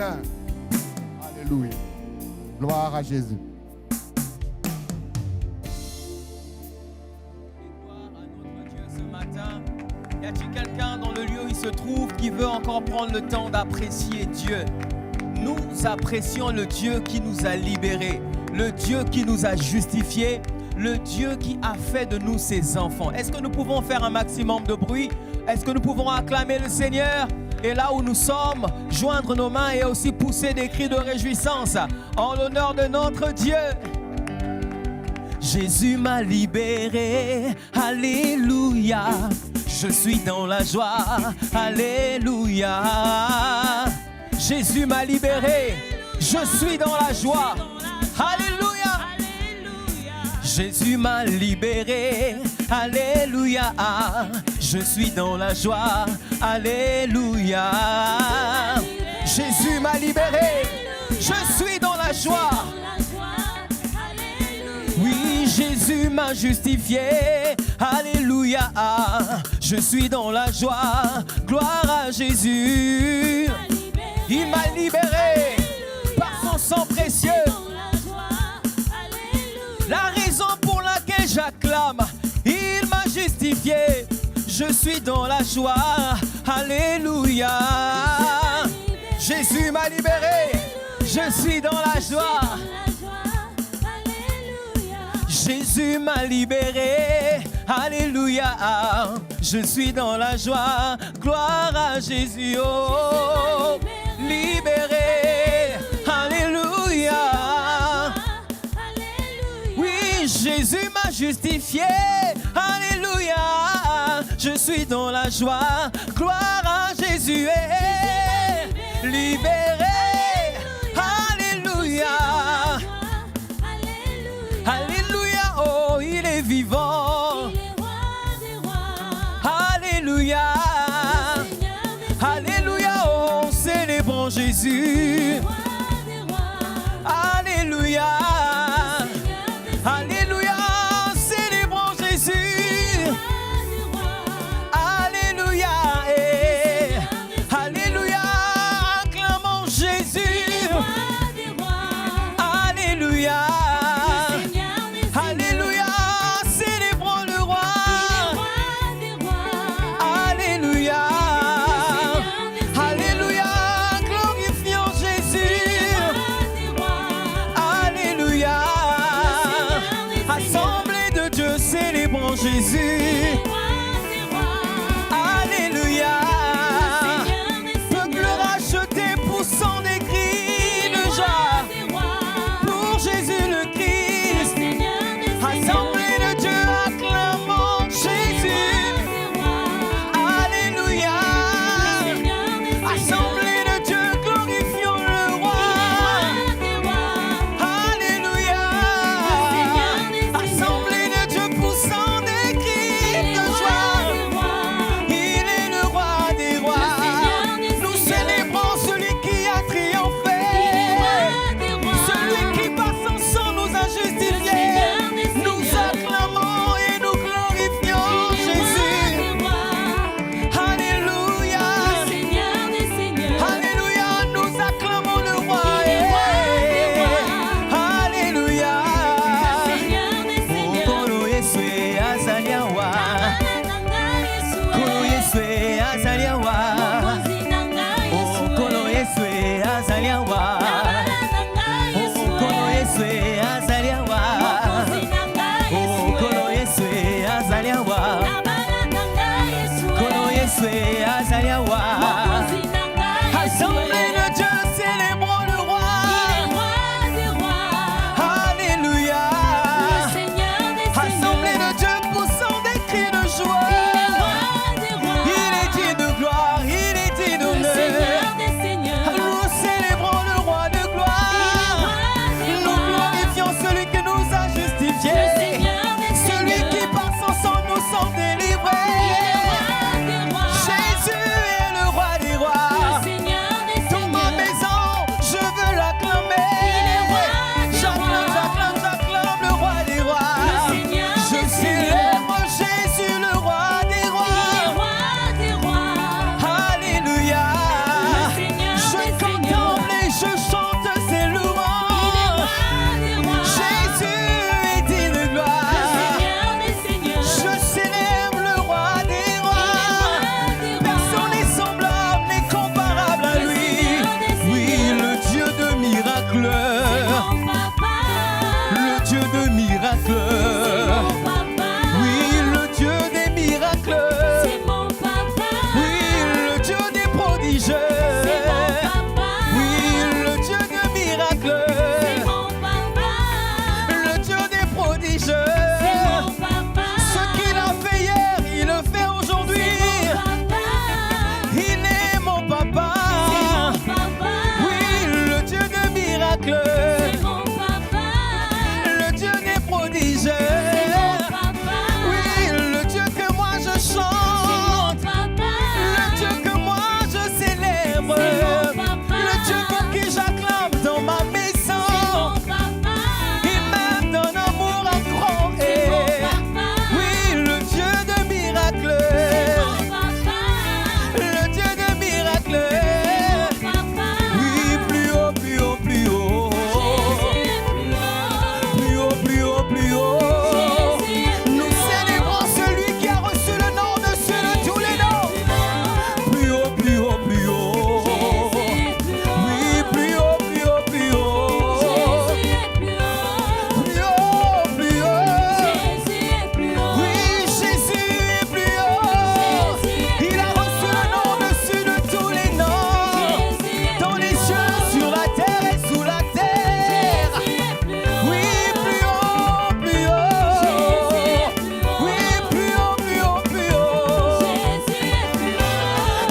Alléluia. Gloire à Jésus. Gloire à notre Dieu ce matin. Y a-t-il quelqu'un dans le lieu où il se trouve qui veut encore prendre le temps d'apprécier Dieu? Nous apprécions le Dieu qui nous a libérés, le Dieu qui nous a justifiés, le Dieu qui a fait de nous ses enfants. Est-ce que nous pouvons faire un maximum de bruit? Est-ce que nous pouvons acclamer le Seigneur? Et là où nous sommes, joindre nos mains et aussi pousser des cris de réjouissance en l'honneur de notre Dieu. Jésus m'a libéré, alléluia. Je suis dans la joie, alléluia. Jésus m'a libéré, je suis dans la joie, alléluia. Jésus m'a libéré, alléluia. Je suis dans la joie, alléluia. Jésus m'a libéré, je suis dans la joie. Oui, Jésus m'a justifié, alléluia. Je suis dans la joie, gloire à Jésus. Il m'a libéré par son sang précieux. La raison pour laquelle j'acclame, il m'a justifié. Je suis dans la joie, alléluia. Jésus m'a libéré, je suis dans la joie. Jésus m'a libéré, alléluia. Je suis dans la joie, gloire à Jésus. Oh, libéré, alléluia. Oui, Jésus m'a justifié, alléluia. Je suis dans la joie, gloire à Jésus. Libéré, alléluia. Alléluia, oh, il est vivant. Alléluia. Alléluia, oh, célébrons Jésus. Alléluia. Alléluia, célébrons Jésus. Alléluia, alléluia, acclamons Jésus. Alléluia. Alléluia, célébrons le roi. Alléluia. Alléluia, glorifions Jésus. Alléluia. Assemblée de Dieu, célébrons Jésus. Alléluia. Peuple racheté, poussant des cris de joie pour Jésus le Christ. Assemblée de Dieu, acclamons Jésus. Alléluia. Assemblée de Dieu, glorifions le roi. Alléluia. Assemblée de Dieu, poussant des cris. miracles, c'est mon papa. le Dieu des prodiges. C'est mon papa. Oui, le Dieu que moi je C'est mon chante, papa. le Dieu que moi je célèbre, C'est mon papa. le Dieu pour qui j'acclame dans ma C'est maison. mon papa. Il m'aime d'un amour incroyable. C'est mon papa. Oui, le Dieu de miracles, C'est mon papa. le Dieu de miracles. Papa. Oui, plus haut, plus haut, plus haut. Jésus est plus haut. Plus haut, plus haut, plus haut. Jésus est plus Nous célébrons celui qui a reçu le nom dessus de tous les noms. Plus haut, plus haut, plus haut. Oui, plus haut, plus haut, plus haut. Plus haut, plus haut. Oui, Jésus est plus haut. Il a reçu le nom dessus de tous les noms. Dans les cieux, sur la terre et sous la terre. Oui, plus haut, plus haut. Oui, plus haut, plus haut, plus haut.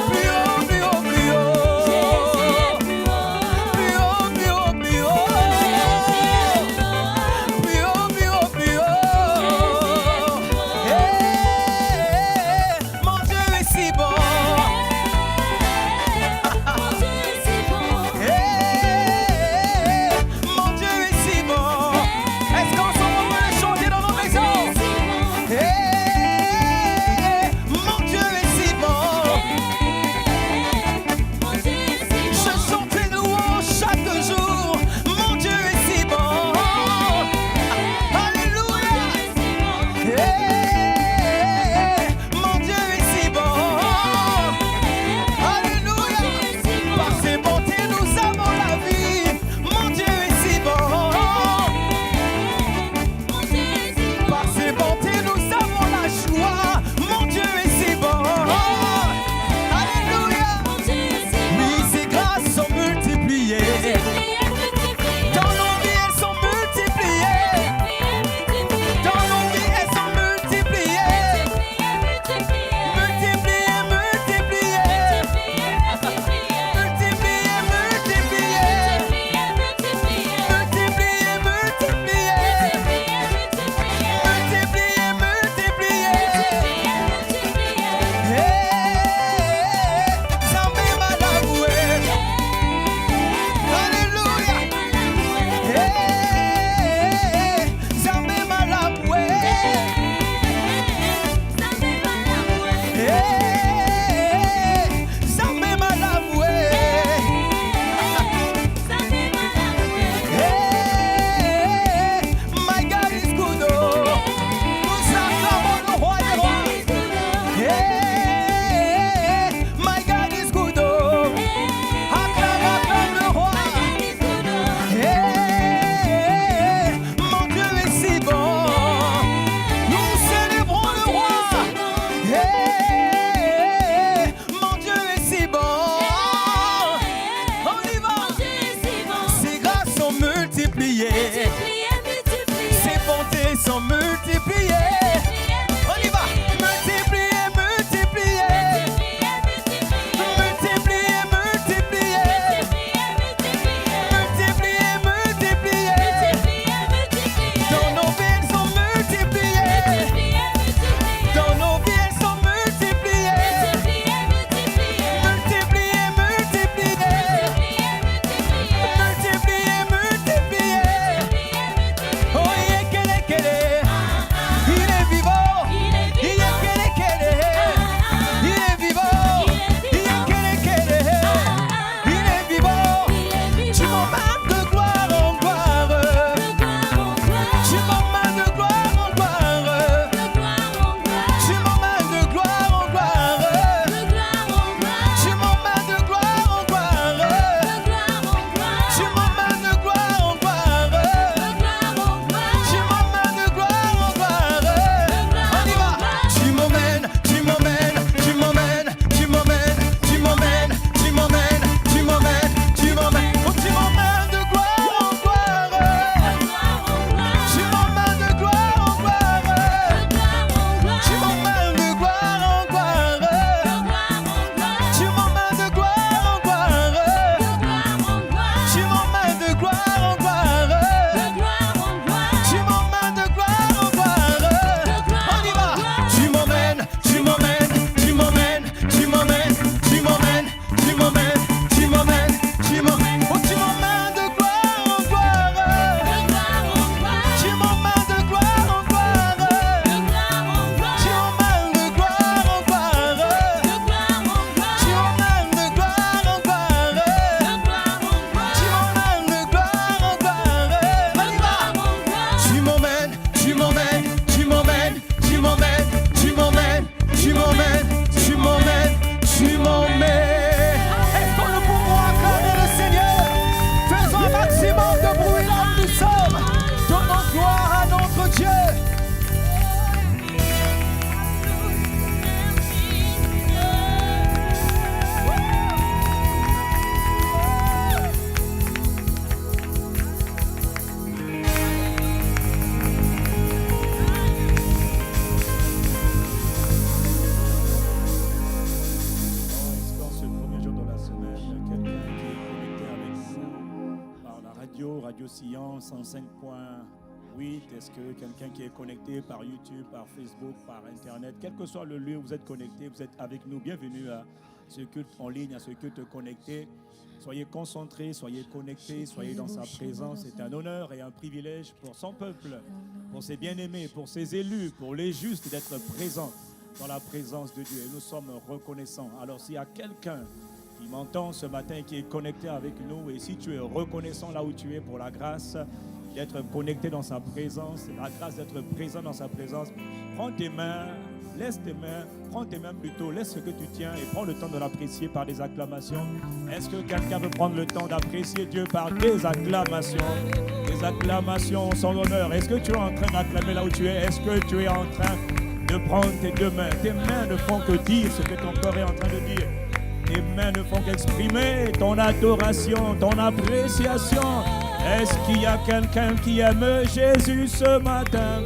Plus haut, plus haut, plus haut. Plus haut, plus haut, plus haut. Plus haut, plus haut, plus haut. Mon Dieu est si bon. Mon Dieu est si bon. Est-ce qu'ensemble on peut le chanter dans nos maisons? Mon Dieu est si bon. Je chante les louanges chaque jour. Mon Dieu est si bon. Alléluia. Mon Dieu est si bon. Alléluia. Par ses bontés nous avons la vie. Mon Dieu est si bon. Par ses bontés nous avons la joie. Mon Dieu est si bon. Alléluia. Oui, ses grâces sont multipliées. Dans nos vies, elles sont multipliées. Dans nos vies, elles sont multipliées. Multipliées, multipliées. Multipliées, multipliées. Multipliées, multipliées. Multipliées, multipliées. Zambé malaboué. Alléluia. Zambé malaboué. Zambé malaboué. My God is good. Nous acclamons le roi des rois. My God is good. Acclame, acclame le roi. Mon Dieu est si bon. Nous célébrons le roi. Mon Dieu est si bon. On y va. Ses grâces sont multipliées. Ses bontés sont multipliées. On y va. Multipliées, multipliées. Multipliées, multipliées. Multipliées, multipliées. Dans nos vies, elles sont multipliées. Dans nos vies, elles sont multipliées. Multipliées, multipliées. Multipliées, multipliées. radio, Radio Sillon 105.8. Est-ce que quelqu'un qui est connecté par YouTube, par Facebook, par Internet, quel que soit le lieu où vous êtes connecté, vous êtes avec nous, bienvenue à ce culte en ligne, à ce culte connecté. Soyez concentrés, soyez connectés, soyez dans sa présence. C'est un honneur et un privilège pour son peuple, pour ses bien-aimés, pour ses élus, pour les justes d'être présents dans la présence de Dieu. Et nous sommes reconnaissants. Alors s'il y a quelqu'un qui m'entend ce matin, qui est connecté avec nous, et si tu es reconnaissant là où tu es pour la grâce d'être connecté dans sa présence, la grâce d'être présent dans sa présence, prends tes mains, laisse tes mains, prends tes mains plutôt, laisse ce que tu tiens et prends le temps de l'apprécier par des acclamations. Est-ce que quelqu'un veut prendre le temps d'apprécier Dieu par des acclamations? Des acclamations en son honneur. Est-ce que tu es en train d'acclamer là où tu es? Est-ce que tu es en train de prendre tes deux mains? Tes mains ne font que dire ce que ton corps est en train de dire. Tes mains ne font qu'exprimer ton adoration, ton appréciation. Est-ce qu'il y a quelqu'un qui aime Jésus ce matin,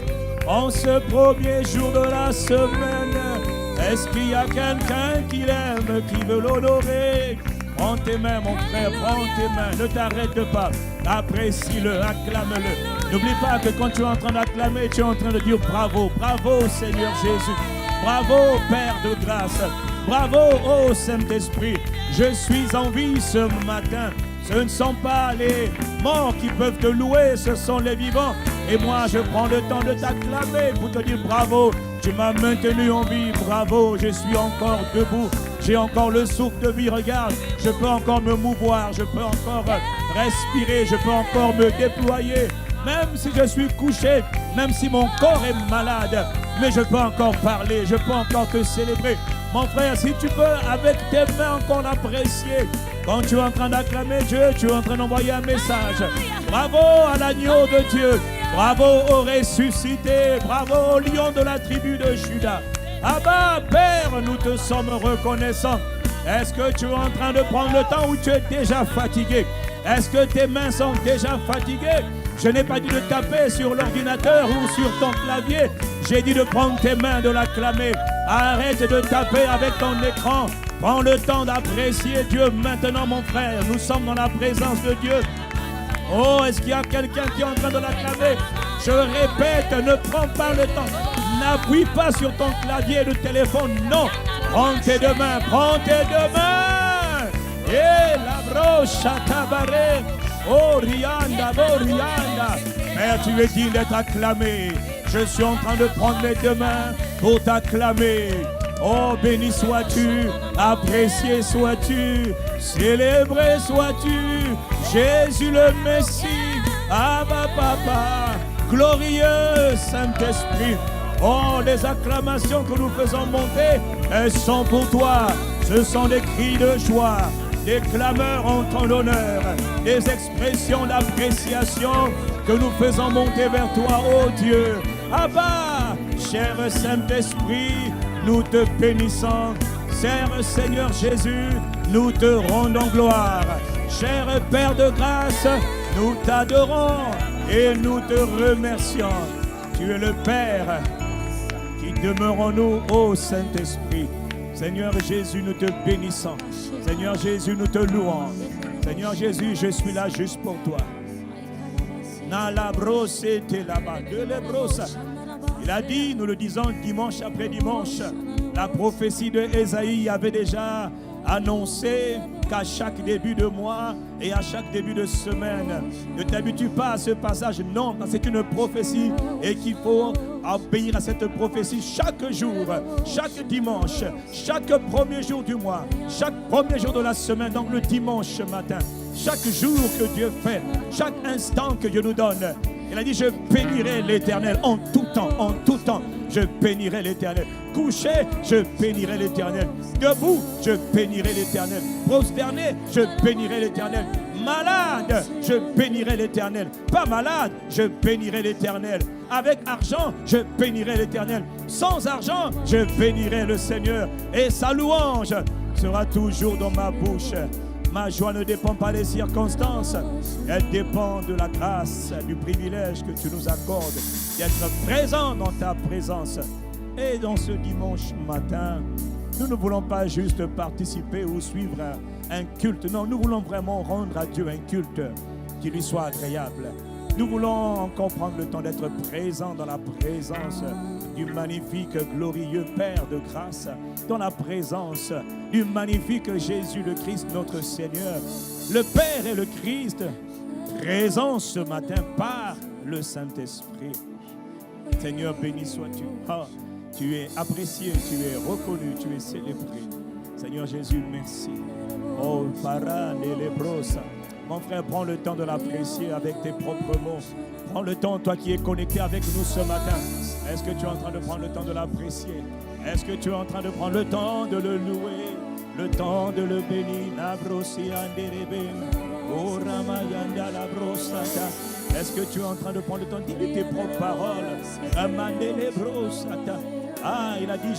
en ce premier jour de la semaine? Est-ce qu'il y a quelqu'un qui l'aime, qui veut l'honorer? Prends tes mains, mon frère, prends tes mains, ne t'arrête pas, apprécie-le, acclame-le. N'oublie pas que quand tu es en train d'acclamer, tu es en train de dire bravo, bravo Seigneur Jésus, bravo Père de grâce, bravo ô Saint-Esprit, je suis en vie ce matin. Ce ne sont pas les morts qui peuvent te louer, ce sont les vivants. Et moi, je prends le temps de t'acclamer pour te dire bravo. Tu m'as maintenu en vie, bravo. Je suis encore debout. J'ai encore le souffle de vie, regarde. Je peux encore me mouvoir, je peux encore respirer, je peux encore me déployer. Même si je suis couché, même si mon corps est malade, mais je peux encore parler, je peux encore te célébrer. Mon frère, si tu peux, avec tes mains encore l'apprécier. Quand tu es en train d'acclamer Dieu, tu es en train d'envoyer un message. Bravo à l'agneau de Dieu. Bravo au ressuscité. Bravo au lion de la tribu de Juda. Abba, Père, nous te sommes reconnaissants. Est-ce que tu es en train de prendre le temps ou tu es déjà fatigué? Est-ce que tes mains sont déjà fatiguées? Je n'ai pas dit de taper sur l'ordinateur ou sur ton clavier. J'ai dit de prendre tes mains, de l'acclamer. Arrête de taper avec ton écran. Prends le temps d'apprécier Dieu maintenant, mon frère. Nous sommes dans la présence de Dieu. Oh, est-ce qu'il y a quelqu'un qui est en train de l'acclamer? Je répète, ne prends pas le temps. N'appuie pas sur ton clavier de téléphone. Non. Prends tes deux mains. Prends tes deux mains. Et la broche à tabaret. Oh, Rianda, oh, Rianda. Père, tu es digne d'être acclamé. Je suis en train de prendre mes deux mains pour t'acclamer. Oh, béni sois-tu, apprécié sois-tu, célébré sois-tu, Jésus le Messie, Abba Papa, glorieux Saint-Esprit. Oh, les acclamations que nous faisons monter, elles sont pour toi. Ce sont des cris de joie, des clameurs en ton honneur, des expressions d'appréciation que nous faisons monter vers toi, oh Dieu. Abba, cher Saint-Esprit, nous te bénissons. Cher Seigneur Jésus, nous te rendons gloire. Cher Père de grâce, nous t'adorons et nous te remercions. Tu es le Père qui demeure en nous, ô Saint-Esprit. Seigneur Jésus, nous te bénissons. Seigneur Jésus, nous te louons. Seigneur Jésus, je suis là juste pour toi. Il a dit, nous le disons dimanche après dimanche, la prophétie de Ésaïe avait déjà annoncé qu'à chaque début de mois et à chaque début de semaine, ne t'habitue pas à ce passage, non, c'est une prophétie et qu'il faut obéir à cette prophétie chaque jour, chaque dimanche, chaque premier jour du mois, chaque premier jour de la semaine, donc le dimanche matin, chaque jour que Dieu fait, chaque instant que Dieu nous donne. Il a dit, je bénirai l'Éternel en tout temps, je bénirai l'Éternel. Couché, je bénirai l'Éternel. Debout, je bénirai l'Éternel. Prosterné, je bénirai l'Éternel. Malade, je bénirai l'Éternel. Pas malade, je bénirai l'Éternel. Avec argent, je bénirai l'Éternel. Sans argent, je bénirai le Seigneur. Et sa louange sera toujours dans ma bouche. Ma joie ne dépend pas des circonstances. Elle dépend de la grâce, du privilège que tu nous accordes d'être présent dans ta présence. Et dans ce dimanche matin, nous ne voulons pas juste participer ou suivre un culte. Non, nous voulons vraiment rendre à Dieu un culte qui lui soit agréable. Nous voulons encore prendre le temps d'être présents dans la présence du magnifique, glorieux Père de grâce, dans la présence du magnifique Jésus le Christ, notre Seigneur. Le Père et le Christ, présents ce matin par le Saint-Esprit. Seigneur, béni sois-tu. Ah, tu es apprécié, tu es reconnu, tu es célébré. Seigneur Jésus, merci. Oh, parane et les brosses. Mon frère, prends le temps de l'apprécier avec tes propres mots. Prends le temps, toi qui es connecté avec nous ce matin. Est-ce que tu es en train de prendre le temps de l'apprécier? Est-ce que tu es en train de prendre le temps de le louer? Le temps de le bénir? Est-ce que tu es en train de prendre le temps de dire tes propres paroles? Ah, il a dit,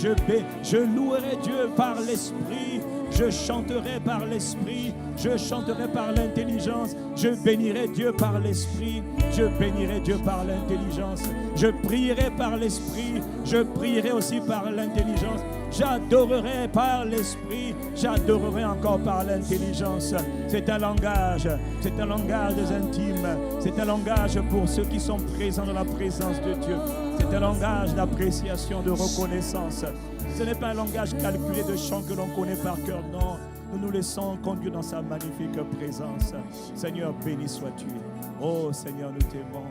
je louerai Dieu par l'Esprit. Je chanterai par l'Esprit, je chanterai par l'intelligence, je bénirai Dieu par l'Esprit, je bénirai Dieu par l'intelligence, je prierai par l'Esprit, je prierai aussi par l'intelligence, j'adorerai par l'Esprit, j'adorerai encore par l'intelligence. C'est un langage des intimes, c'est un langage pour ceux qui sont présents dans la présence de Dieu, c'est un langage d'appréciation, de reconnaissance. Ce n'est pas un langage calculé de chants que l'on connaît par cœur, non. Nous nous laissons conduire dans sa magnifique présence. Seigneur, béni sois-tu. Oh Seigneur, nous t'aimons.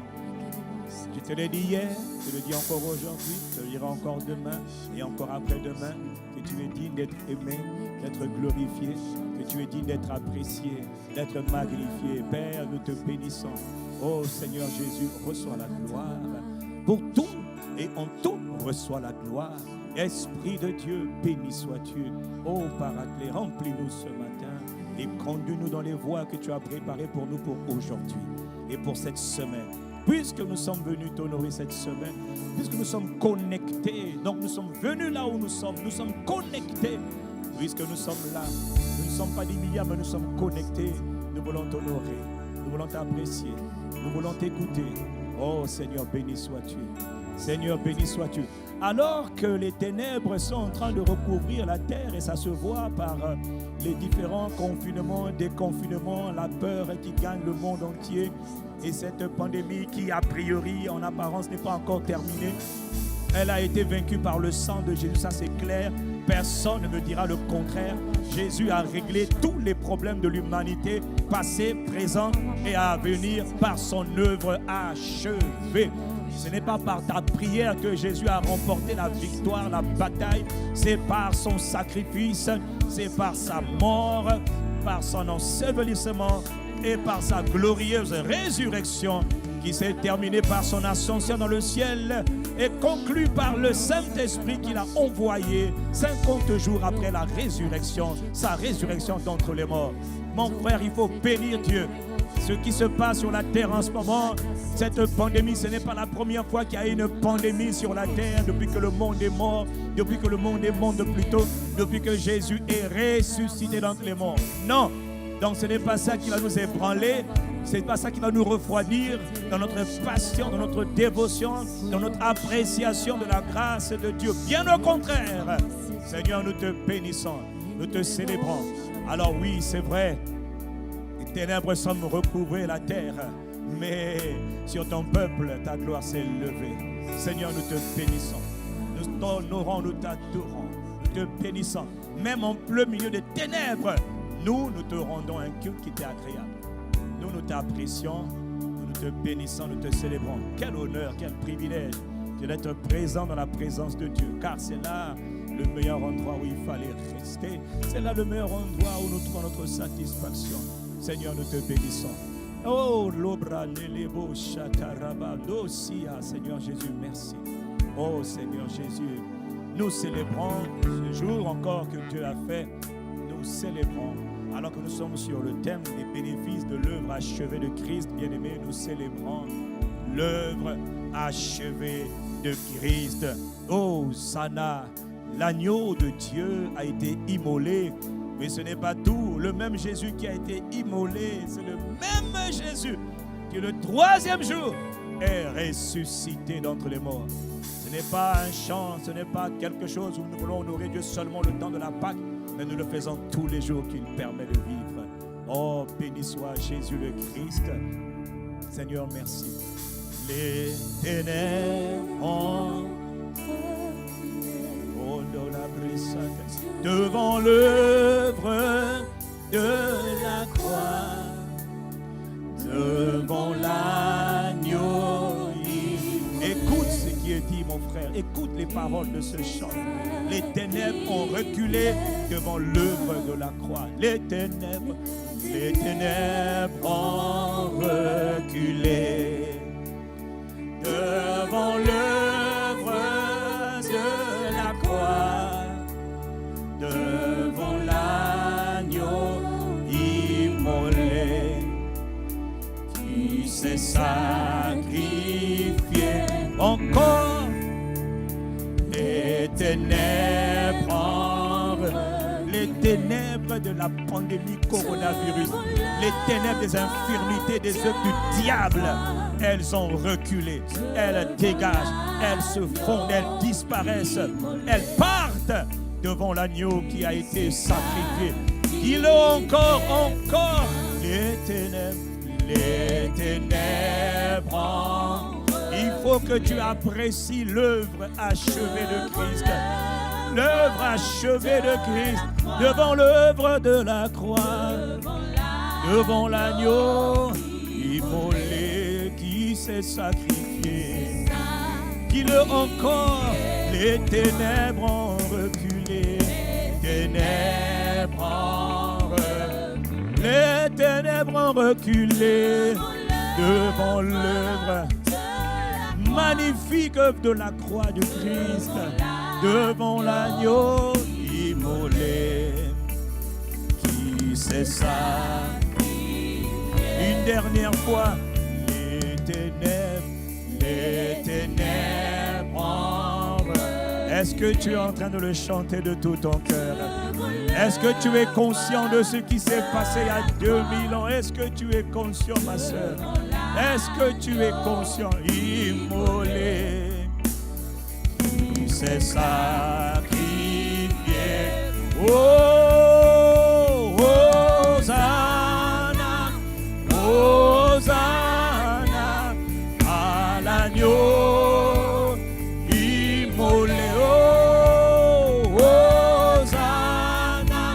Je te l'ai dit hier, je te le dis encore aujourd'hui, je te le dirai encore demain et encore après-demain, que tu es digne d'être aimé, d'être glorifié, que tu es digne d'être apprécié, d'être magnifié. Père, nous te bénissons. Oh Seigneur Jésus, reçois la gloire. Pour tout et en tout, reçois la gloire. Esprit de Dieu, béni sois-tu. Oh Paraclet, remplis-nous ce matin et conduis-nous dans les voies que tu as préparées pour nous pour aujourd'hui et pour cette semaine. Puisque nous sommes venus t'honorer cette semaine, puisque nous sommes connectés, donc nous sommes venus là où nous sommes connectés. Puisque nous sommes là, nous ne sommes pas des milliards, mais nous sommes connectés. Nous voulons t'honorer, nous voulons t'apprécier, nous voulons t'écouter. Oh Seigneur, béni sois-tu. Seigneur, béni sois-tu. Alors que les ténèbres sont en train de recouvrir la terre et ça se voit par les différents confinements, déconfinements, la peur qui gagne le monde entier et cette pandémie qui a priori en apparence n'est pas encore terminée. Elle a été vaincue par le sang de Jésus, ça c'est clair. Personne ne me dira le contraire. Jésus a réglé tous les problèmes de l'humanité, passé, présent et à venir par son œuvre achevée. Ce n'est pas par ta prière que Jésus a remporté la victoire, la bataille. C'est par son sacrifice, c'est par sa mort, par son ensevelissement et par sa glorieuse résurrection qui s'est terminée par son ascension dans le ciel et conclue par le Saint-Esprit qu'il a envoyé 50 jours après la résurrection, sa résurrection d'entre les morts. Mon frère, il faut bénir Dieu. Ce qui se passe sur la terre en ce moment, cette pandémie, ce n'est pas la première fois qu'il y a une pandémie sur la terre depuis que le monde est mort, depuis que le monde est monde plutôt, depuis que Jésus est ressuscité d'entre les morts. Non, donc ce n'est pas ça qui va nous ébranler, ce n'est pas ça qui va nous refroidir dans notre passion, dans notre dévotion, dans notre appréciation de la grâce de Dieu. Bien au contraire, Seigneur, nous te bénissons, nous te célébrons. Alors oui, c'est vrai, les ténèbres semblent recouvrir la terre, mais sur ton peuple, ta gloire s'est levée. Seigneur, nous te bénissons. Nous t'honorons, nous t'adorons. Nous te bénissons. Même en plein milieu des ténèbres, nous te rendons un culte qui t'est agréable. Nous t'apprécions, nous te bénissons, nous te célébrons. Quel honneur, quel privilège d'être présent dans la présence de Dieu. Car c'est là le meilleur endroit où il fallait rester. C'est là le meilleur endroit où nous trouvons notre satisfaction. Seigneur, nous te bénissons. Oh, l'obra nelebo chataraba dosia. Seigneur Jésus, merci. Oh, Seigneur Jésus, nous célébrons ce jour encore que Dieu a fait. Nous célébrons. Alors que nous sommes sur le thème des bénéfices de l'œuvre achevée de Christ, bien-aimé, nous célébrons l'œuvre achevée de Christ. Oh, Sana, l'agneau de Dieu a été immolé. Mais ce n'est pas tout. Le même Jésus qui a été immolé, c'est le même Jésus qui le troisième jour est ressuscité d'entre les morts. Ce n'est pas un chant, ce n'est pas quelque chose où nous voulons honorer Dieu seulement le temps de la Pâque, mais nous le faisons tous les jours qu'il permet de vivre. Oh, béni soit Jésus le Christ. Seigneur, merci. Les ténèbres ont devant l'œuvre de la croix, devant l'agneau. Écoute ce qui est dit, mon frère. Écoute les paroles de ce chant. Les ténèbres ont reculé devant l'œuvre de la croix. Les ténèbres ont reculé devant l'œuvre de la croix, devant l'agneau immolé qui s'est sacrifié. Encore les ténèbres de la pandémie coronavirus, les ténèbres des infirmités, des œuvres du diable, elles ont reculé, elles dégagent, elles se fondent, elles disparaissent, elles partent devant l'agneau qui a été sacrifié. Dis-le encore, les ténèbres. Il faut que tu apprécies l'œuvre achevée de Christ. L'œuvre achevée de Christ devant l'œuvre de la croix, devant l'agneau immolé qui s'est sacrifié. Dis-le encore, les ténèbres ont reculé, les ténèbres ont reculé devant l'œuvre magnifique de la croix du Christ, devant l'agneau immolé qui s'est sacrifié. Une dernière fois, les ténèbres. Est-ce que tu es en train de le chanter de tout ton cœur? Est-ce que tu es conscient de ce qui s'est passé il y a 2000 ans? Est-ce que tu es conscient, ma soeur? Est-ce que tu es conscient? Immolé, qui s'est sacrifié. Oh, Hosanna, Hosanna, à l'agneau immolé. Oh, Hosanna,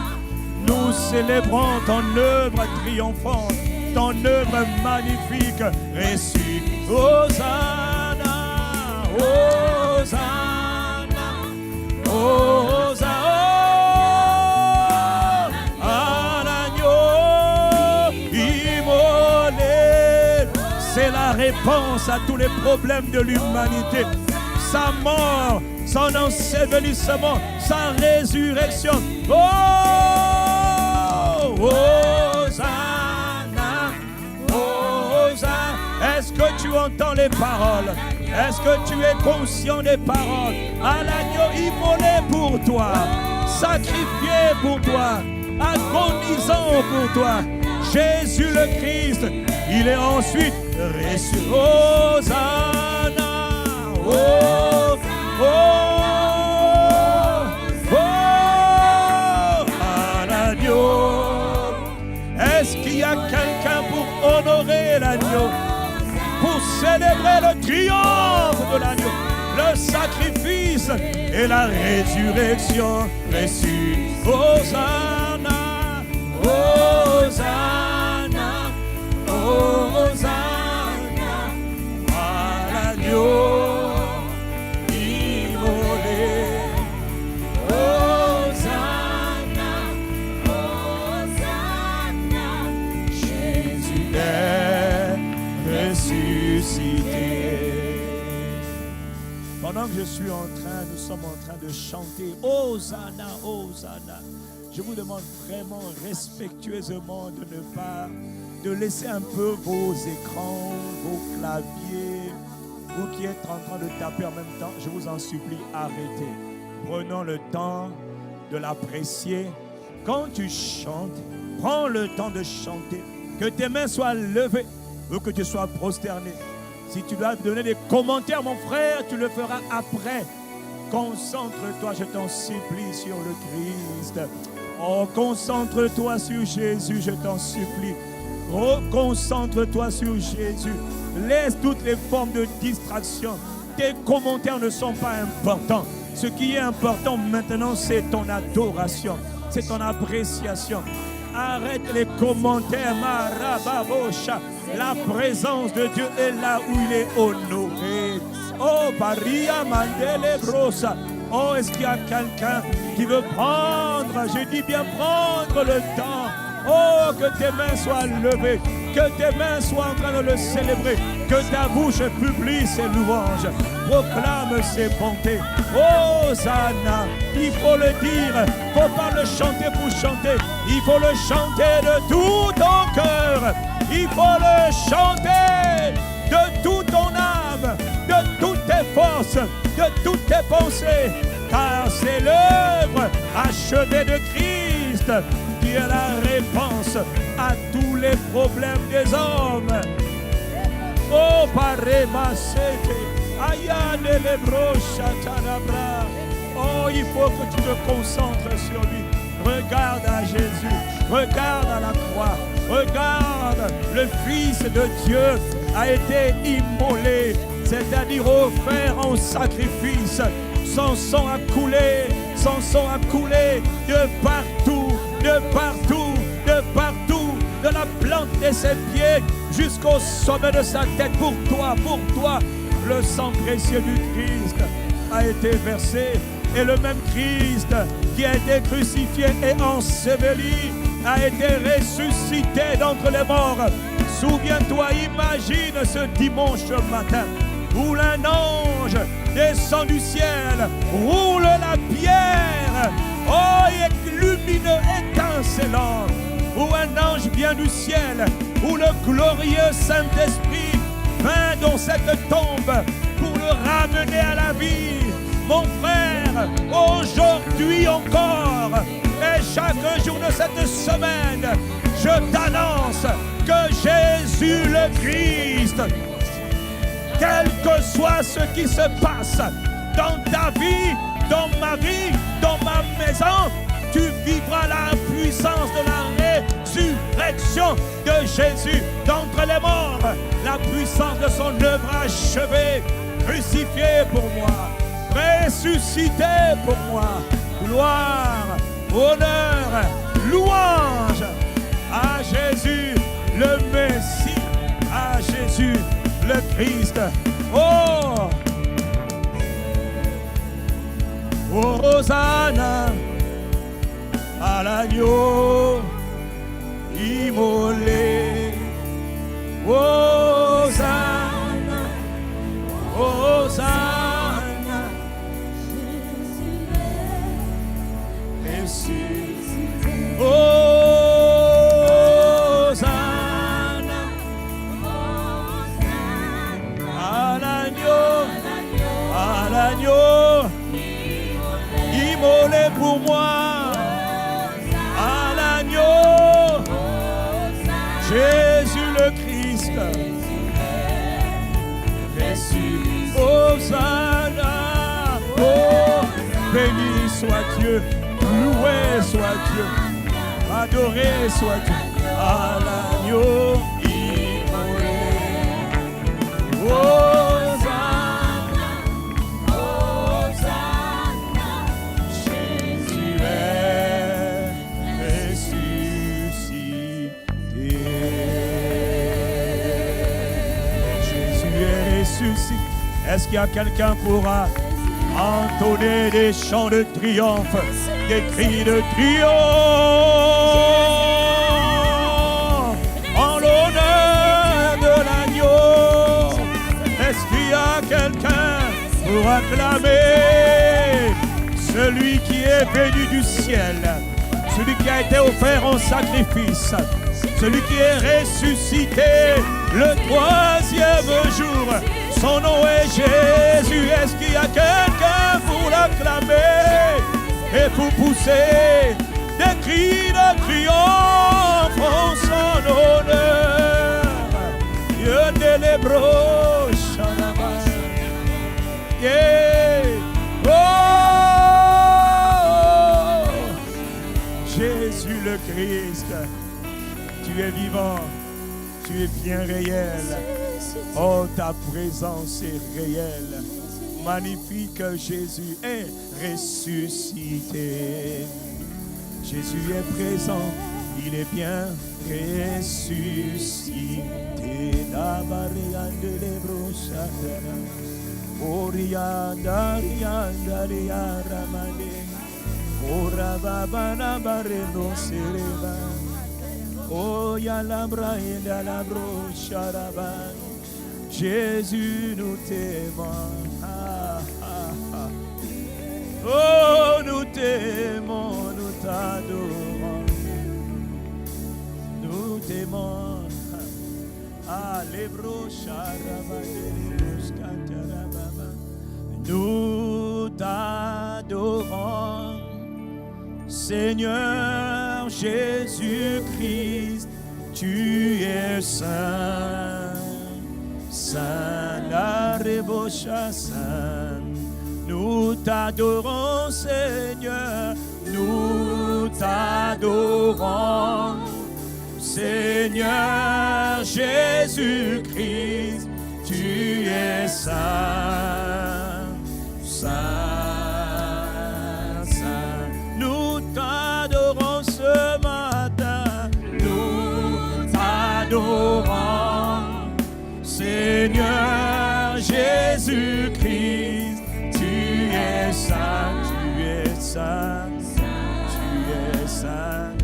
nous célébrons ton œuvre triomphante, ton œuvre magnifique, reçue. Hosanna, Hosanna, Hosanna, à l'agneau immolé. C'est la réponse à tous les problèmes de l'humanité. Sa mort, son ensevelissement, sa résurrection. Oh, Hosanna, Hosanna. Est-ce que tu entends les paroles? Est-ce que tu es conscient des paroles? À l'agneau immolé pour toi, sacrifié pour toi, agonisant pour toi, Jésus le Christ, il est ensuite ressuscité. Hosanna, oh, oh, oh, à l'agneau. Est-ce qu'il y a quelqu'un pour honorer l'agneau, pour célébrer le triomphe de l'agneau, le sacrifice et la résurrection reçue? Hosanna, Hosanna, Hosanna, à l'agneau immolé. Hosanna, Hosanna, Jésus est ressuscité. Pendant que nous sommes en train de chanter Hosanna, Hosanna, je vous demande vraiment respectueusement de laisser un peu vos écrans, vos claviers, vous qui êtes en train de taper en même temps, je vous en supplie, arrêtez. Prenons le temps de l'apprécier. Quand tu chantes, prends le temps de chanter. Que tes mains soient levées ou que tu sois prosterné. Si tu dois donner des commentaires, mon frère, tu le feras après. Concentre-toi, je t'en supplie, sur le Christ. Oh, concentre-toi sur Jésus, je t'en supplie. Oh, concentre-toi sur Jésus. Laisse toutes les formes de distraction. Tes commentaires ne sont pas importants. Ce qui est important maintenant, c'est ton adoration, c'est ton appréciation. Arrête les commentaires, Marababosha. La présence de Dieu est là où il est honoré. Oh, Maria Mandele Brosa. Oh, est-ce qu'il y a quelqu'un qui veut prendre, je dis bien prendre le temps. Oh, que tes mains soient levées, que tes mains soient en train de le célébrer, que ta bouche publie ses louanges, proclame ses bontés. Oh, Zana, il faut le dire, il ne faut pas le chanter pour chanter, il faut le chanter de tout ton cœur, il faut le chanter de toute ton âme, de toutes tes forces, de toutes tes pensées, car c'est l'œuvre achevée de Christ qui est la réponse à tous les problèmes des hommes. Oh, parema sete, ayane lebro chatanabra. Oh, il faut que tu te concentres sur lui. Regarde à Jésus, regarde à la croix, regarde, le Fils de Dieu a été immolé, c'est-à-dire offert en sacrifice. Son sang a coulé, son sang a coulé de partout, de partout, de partout, de la plante de ses pieds jusqu'au sommet de sa tête. Pour toi, le sang précieux du Christ a été versé. Et le même Christ qui a été crucifié et enseveli a été ressuscité d'entre les morts. Souviens-toi, imagine ce dimanche matin où un ange descend du ciel, roule la pierre, oh, et lumineux, étincelant, où un ange vient du ciel, où le glorieux Saint-Esprit vint dans cette tombe pour le ramener à la vie. Mon frère, aujourd'hui encore, et chaque jour de cette semaine, je t'annonce que Jésus le Christ, quel que soit ce qui se passe dans ta vie, dans ma vie, dans ma maison, tu vivras la puissance de la résurrection de Jésus d'entre les morts, la puissance de son œuvre achevée, crucifié pour moi, ressuscité pour moi. Gloire, honneur, louange à Jésus le Messie, à Jésus le Christ. Oh, Hosanna à l'agneau immolé. Hosanna, Hosanna, ressuscité. L'agneau immolé pour moi, à l'agneau, Jésus le Christ, ressuscité. Hosanna, oh, béni soit Dieu, loué soit Dieu, adoré soit Dieu, à l'agneau immolé. Oh, est-ce qu'il y a quelqu'un qui pourra entonner des chants de triomphe, des cris de triomphe en l'honneur de l'agneau? Est-ce qu'il y a quelqu'un pour acclamer celui qui est venu du ciel, celui qui a été offert en sacrifice, celui qui est ressuscité le troisième jour? Son nom est Jésus. Est-ce qu'il y a quelqu'un pour l'acclamer et pour pousser des cris de triomphe en son honneur? Dieu de l'Hébreu, yeah. Oh, Jésus-Christ. Tu es vivant, tu es bien réel. Oh, ta présence est réelle. Magnifique, Jésus est ressuscité. Jésus est présent, il est bien ressuscité. Oh, yalabra et yalabro sharaban. Jésus, nous t'aimons. Oh, nous t'aimons, nous t'adorons. Nous t'aimons. Ah, lebro sharaban, nous t'adorons. Seigneur Jésus-Christ, tu es saint, saint, la rebocha saint. Nous t'adorons, Seigneur, nous t'adorons. Seigneur Jésus-Christ, tu es saint, saint. Nous t'adorons ce matin, nous t'adorons. Seigneur Jésus-Christ, tu es saint, tu es saint, tu es saint.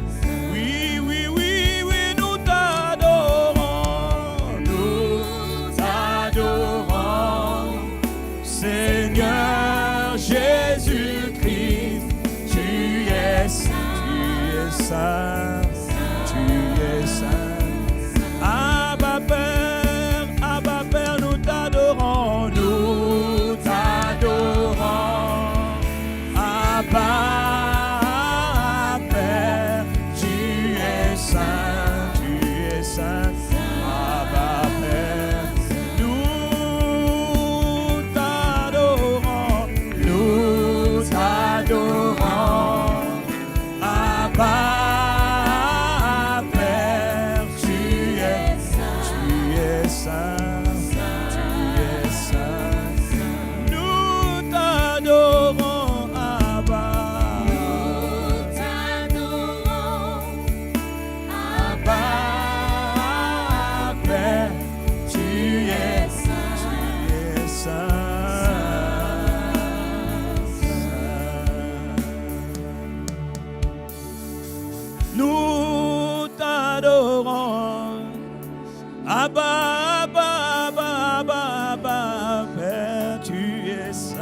Oui, oui, oui, oui, nous t'adorons, nous t'adorons. Seigneur Jésus-Christ, tu es saint, tu es saint. Abba Père, nous t'adorons, nous t'adorons. Abba Père, tu es saint, tu es saint. Abba Père, nous t'adorons, nous t'adorons. Abba Père, tu es saint, tu es saint. Nous t'adorons, Abba. Abba Père, tu es saint. Nous t'adorons, Abba, Abba, Abba, Abba, Abba, Père, tu es saint.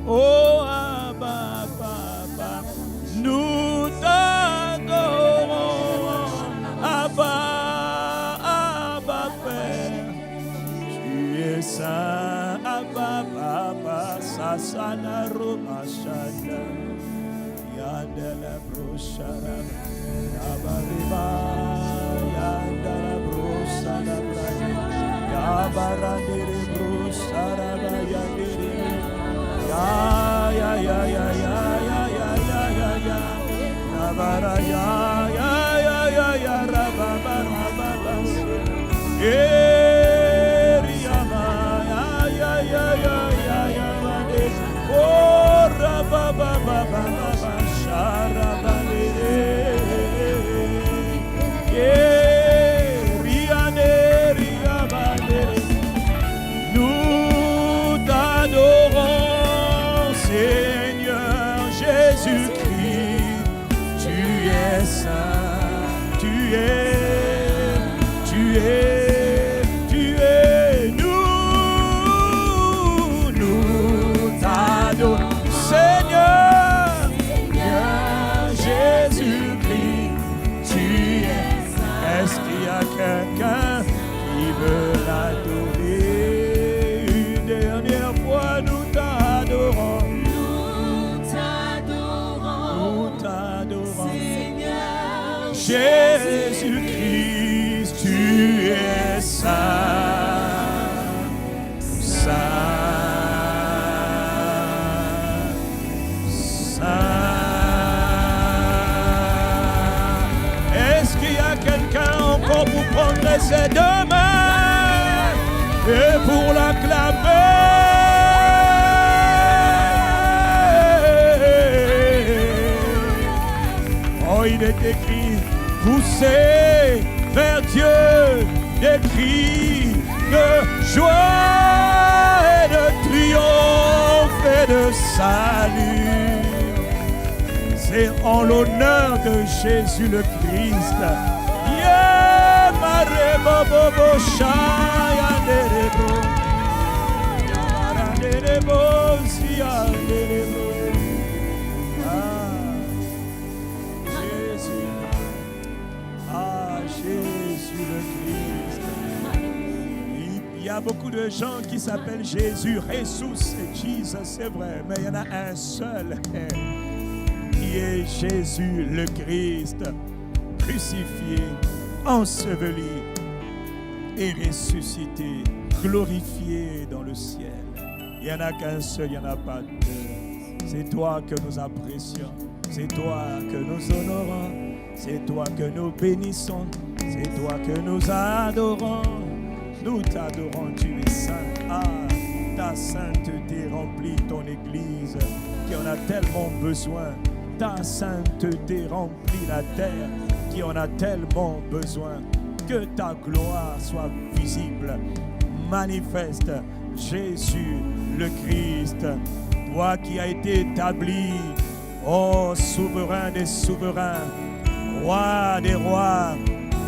Oh, Abba, Abba, nous t'adorons, Abba, Abba, Père, tu es saint. Abba, Abba, Sasana, Roma, Shanda. Yandela broshara, yabariba, yandela broshara, yabarandere broshara, yandere, ya, yabara, ya, rababa, Riyama, oh, rababa, nous t'adorons, Seigneur Jésus-Christ, tu es saint, tu es, nous t'adorons, Seigneur Jésus-Christ, tu es. Est-ce qu'il y a quelqu'un qui veut l'adorer? Une dernière fois, nous t'adorons. Nous t'adorons. Jésus-Christ, tu es saint, saint. étendre ses deux mains et pour l'acclamer. Oh, il est écrit, poussez vers Dieu des cris de joie et de triomphe et de salut. C'est en l'honneur de Jésus le Christ. Yeah, marebo bobo shaya derebo. Derebo sia derebo. Jésus. Ah, Jésus le Christ. Il y a beaucoup de gens qui s'appellent Jésus, Jesus, Jesus, c'est vrai, mais il y en a un seul qui est Jésus le Christ, crucifié, enseveli et ressuscité, glorifié dans le ciel. Il n'y en a qu'un seul, il n'y en a pas deux. C'est toi que nous apprécions, c'est toi que nous honorons, c'est toi que nous bénissons, c'est toi que nous adorons. Nous t'adorons, tu es saint. Ah, ta sainteté remplit ton Église qui en a tellement besoin. Ta sainteté remplit la terre qui en a tellement besoin. Que ta gloire soit visible, manifeste. Jésus le Christ, toi qui as été établi, ô souverain des souverains, roi des rois,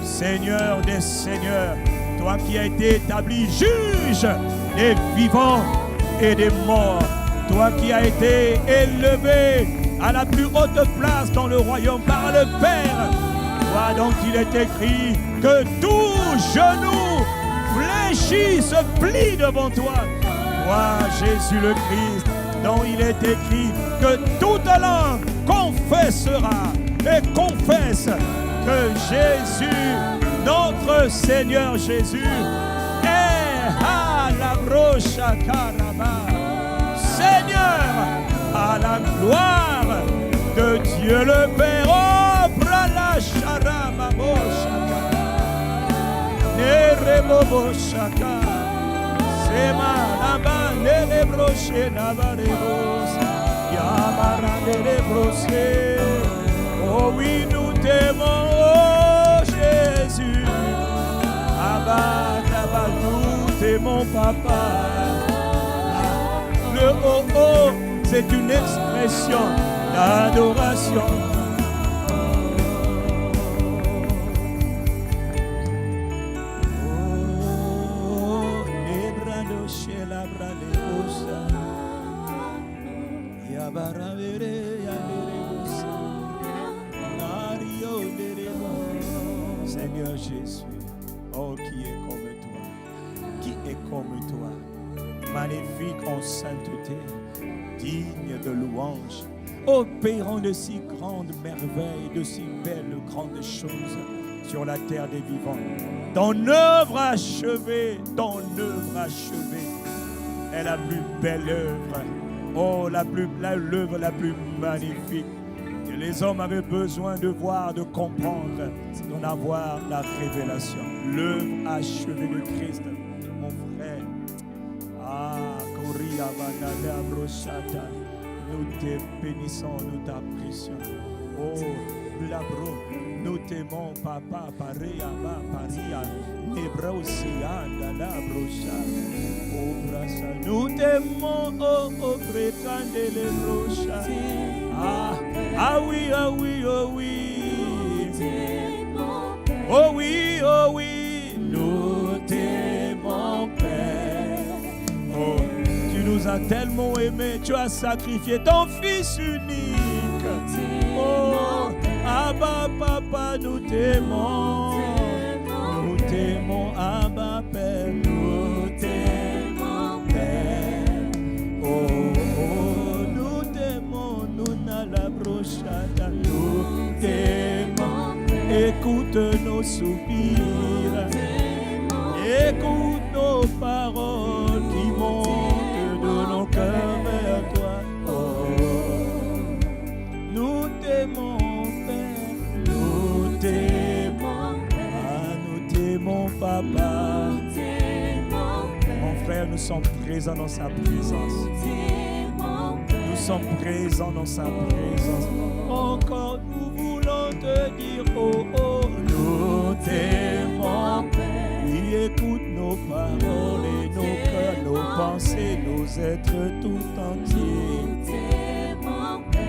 Seigneur des seigneurs, toi qui as été établi juge des vivants et des morts, toi qui as été élevé à la plus haute place dans le royaume par le Père, toi donc il est écrit que tout genou fléchit, se plie devant toi. Toi, Jésus le Christ, dont il est écrit que toute langue confessera et confesse que Jésus, notre Seigneur Jésus, est à la brocha caraba, Seigneur, à la gloire de Dieu le Père. Oh, prala charama boshaka, nerebo boshaka, sema naba nele broche naba rebos, yamara nele broche. Oh oui, nous t'aimons, oh Jésus. Abba, Abba, nous t'aimons, papa. Le oh, c'est une expression d'adoration. Oh, les bras de chez la bras de Osa. Yabaravere, Yabereosa. Mario de Seigneur Jésus, oh, qui est comme toi? Qui est comme toi? Magnifique en sainteté, digne de louange, opérant de si grandes merveilles, de si belles grandes choses sur la terre des vivants. Ton œuvre achevée est la plus belle œuvre, oh, l'œuvre la plus magnifique. Et les hommes avaient besoin de voir, de comprendre, d'en avoir la révélation. L'œuvre achevée de Christ, mon frère. Ah, Koria Banana Brochata, nous te bénissons, nous t'apprécions. Oh, Blabro, nous t'aimons, papa, Paria, Paria, Nebrosia, la Brocha. Oh, Brassa, nous t'aimons, oh, Prétendez les Brocha. Ah oui, oh oui, oh oui. Oh oui, oh oui, nous t'aimons, Père. Oh, tu nous as tellement aimés, tu as sacrifié ton Fils unique. Oh, Abba, Papa, nous t'aimons. Nous t'aimons, Abba, Père, nous t'aimons, Père. Oh, nous t'aimons, nous n'allons la brochata, nous t'aimons. Écoute nos soupirs, écoute nos paroles qui montent de nos cœurs vers toi. Oh, nous t'aimons, Père, nous t'aimons. Ah, nous t'aimons, Papa. t'es mon Père. Mon frère, nous sommes présents dans sa présence. T'es mon Père. Nous sommes présents dans sa présence. Encore nous voulons te dire, oh oh, nous t'aimons. Oui, écoute nos paroles et nos cœurs, nos pensées, nos êtres tout entiers. T'es mon Père.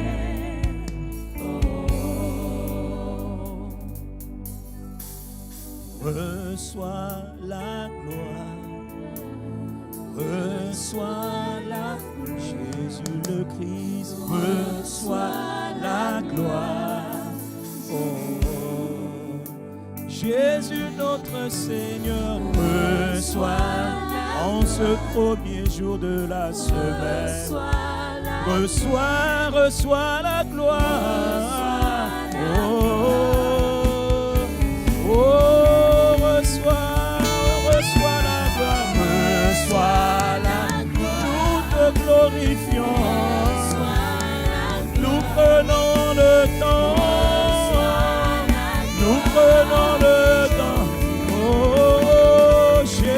Reçois la gloire. Reçois la gloire. Jésus le Christ, reçois la gloire. Oh, Jésus notre Seigneur, reçois en ce premier jour de la semaine. Reçois la gloire. Oh, reçois la gloire. Reçois la gloire. Nous te glorifions. Nous prenons le temps. Nous prenons le temps. Oh, Jésus,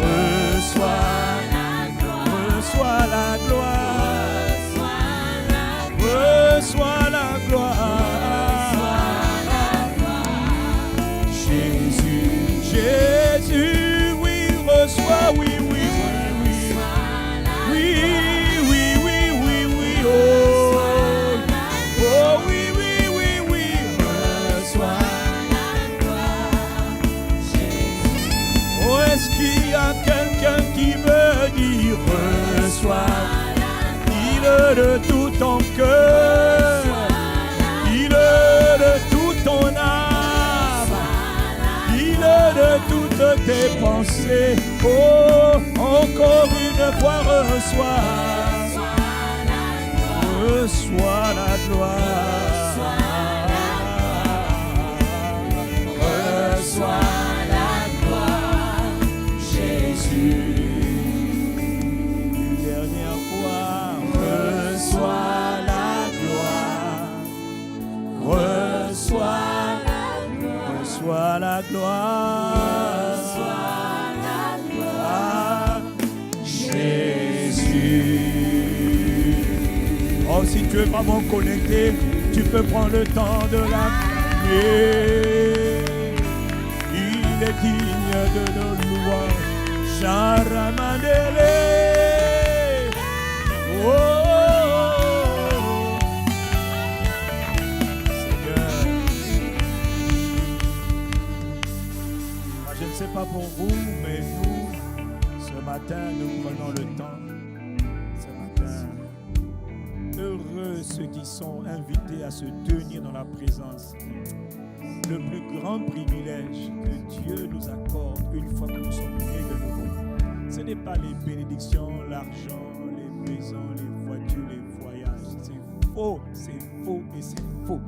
reçois la gloire. Reçois la gloire. Jésus, oui, reçois, oui, oui, oui, oui. Oui, oh. Oh, oui, reçois. Oh, est-ce qu'il y a quelqu'un qui veut dire reçois? Dis-le de tout ton cœur, dis-le de toute ton âme, dis-le de toutes tes pensées. Oh, encore une fois, reçois la gloire. Reçois la gloire, Jésus. Une dernière fois, reçois la gloire. Reçois la gloire. Jésus. Oh, si tu es vraiment connecté, tu peux prendre le temps de l'appeler. Il est digne de nos louanges. Charamandele. Oh, Seigneur. Moi, je ne sais pas pour vous, mais nous, ce matin, nous prenons le temps. Ce matin, heureux ceux qui sont invités à se tenir dans la présence. Le plus grand privilège que Dieu nous accorde une fois que nous sommes nés de nouveau, ce n'est pas les bénédictions, l'argent, les maisons, les voitures, les voyages. C'est faux et c'est faux.